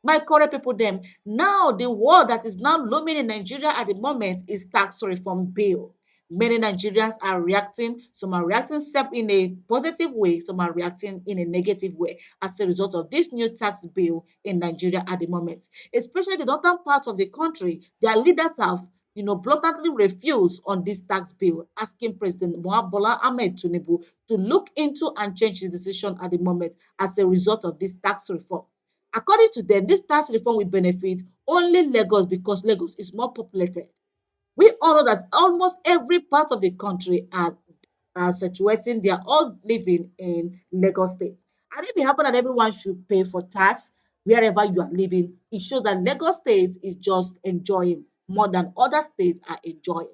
My correct people them, now the war that is now looming in Nigeria at the moment is tax reform bill. Many Nigerians are reacting. Some are reacting in a positive way, some are reacting in a negative way as a result of this new tax bill in Nigeria at the moment. Especially the northern part of the country, their leaders have blatantly refused on this tax bill, asking President Bola Ahmed Tinubu to look into and change his decision at the moment as a result of this tax reform. According to them, this tax reform will benefit only Lagos because Lagos is more populated. We all know that almost every part of the country are situating, they are all living in Lagos State. And if it happens that everyone should pay for tax wherever you are living, it shows that Lagos State is just enjoying more than other states are enjoying,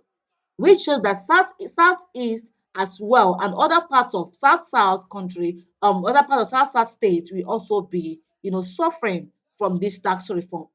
which shows that Southeast as well, and other parts of South country, other parts of South states will also be, suffering from this tax reform.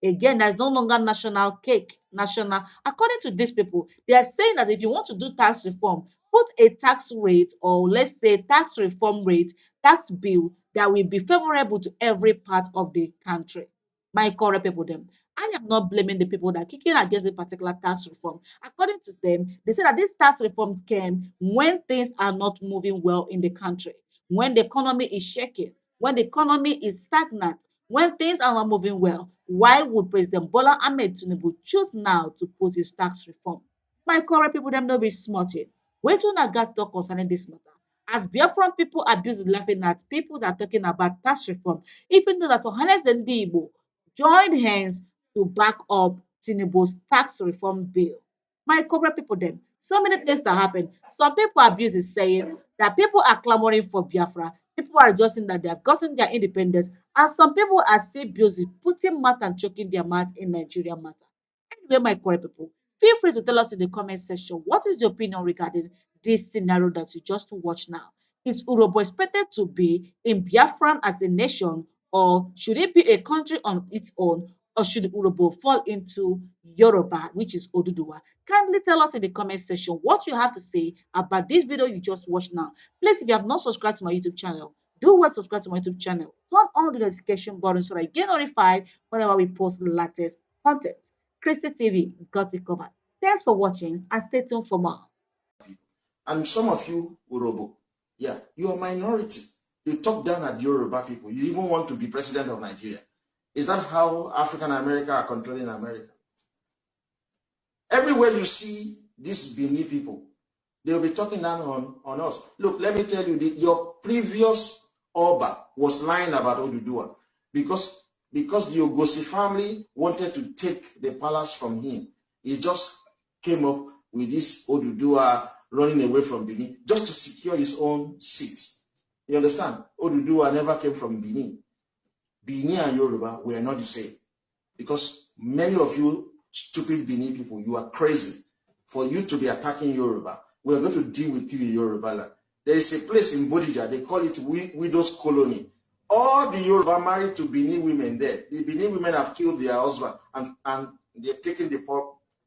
Again, there is no longer national cake. According to these people, they are saying that if you want to do tax reform, put a tax rate, or let's say tax reform rate, tax bill that will be favorable to every part of the country. My correct people, them. I am not blaming the people that are kicking against a particular tax reform. According to them, they say that this tax reform came when things are not moving well in the country, when the economy is shaking, when the economy is stagnant, when things are not moving well. Why would President Bola Ahmed Tinubu choose now to put his tax reform? My correct people, them no be smarting. Wait till I got talk concerning this matter. As Biafran people abuse laughing at people that are talking about tax reform, even though that Ohanes and Igbo joined hands to back up Tinubu's tax reform bill. My corporate people, them, so many things that happen. Some people abuse is saying that people are clamoring for Biafra. People are rejoicing that they have gotten their independence, and some people are still busy putting mouth and choking their mouth in Nigeria matter. Anyway, my correct people, feel free to tell us in the comment section what is your opinion regarding this scenario that you just watched now. Is Urhobo expected to be in Biafran as a nation, or should it be a country on its own, or should Urhobo fall into Yoruba, which is Oduduwa? Kindly tell us in the comment section what you have to say about this video you just watched now. Please, if you have not subscribed to my YouTube channel, do well to subscribe to my YouTube channel. Turn on the notification button so that you get notified whenever we post the latest content. Christy TV got it covered. Thanks for watching and stay tuned for more. And some of you, Urhobo, yeah, you are minority. You talk down at Yoruba people. You even want to be president of Nigeria. Is that how African America are controlling America? Everywhere you see these Bini people, they'll be talking down on us. Look, let me tell you, your previous Oba was lying about Oduduwa because the Ogosi family wanted to take the palace from him. He just came up with this Oduduwa running away from Benin just to secure his own seat. You understand? Oduduwa never came from Benin. Benin and Yoruba were not the same. Because many of you stupid Benin people, you are crazy. For you to be attacking Yoruba, we are going to deal with you in Yoruba land. There is a place in Bodija, they call it Widows Colony. All the Yoruba married to Benin women there. The Benin women have killed their husband and they've taken the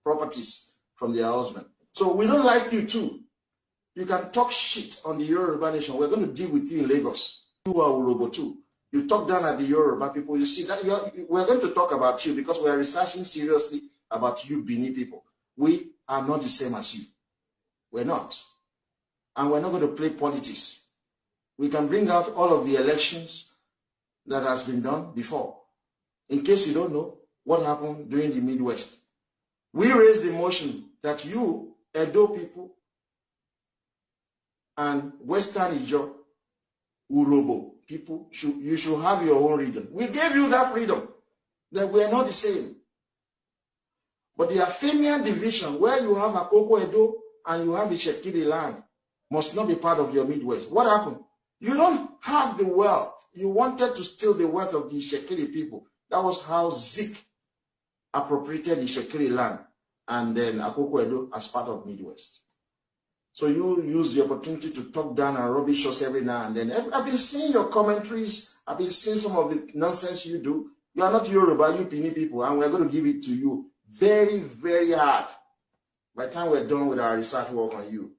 properties from their husband. So we don't like you too. You can talk shit on the Yoruba nation. We're going to deal with you in Lagos. You are Urhobo too. You talk down at the Yoruba people. You see that we're going to talk about you because we are researching seriously about you Bini people. We are not the same as you. We're not. And we're not going to play politics. We can bring out all of the elections that has been done before. In case you don't know what happened during the Midwest. We raised the motion that you, Edo people, and Western Ijo, Urhobo people, you should have your own region. We gave you that freedom. That we are not the same. But the Afemian division, where you have Akoko Edo and you have the Shekiri land, must not be part of your Midwest. What happened? You don't have the wealth. You wanted to steal the wealth of the Shekiri people. That was how Zik appropriated the Shekiri land and then Akoko Edo as part of Midwest. So you use the opportunity to talk down and rubbish us every now and then. I've been seeing your commentaries. I've been seeing some of the nonsense you do. You are not Yoruba, you Bini people, and we're going to give it to you very, very hard by the time we're done with our research work on you.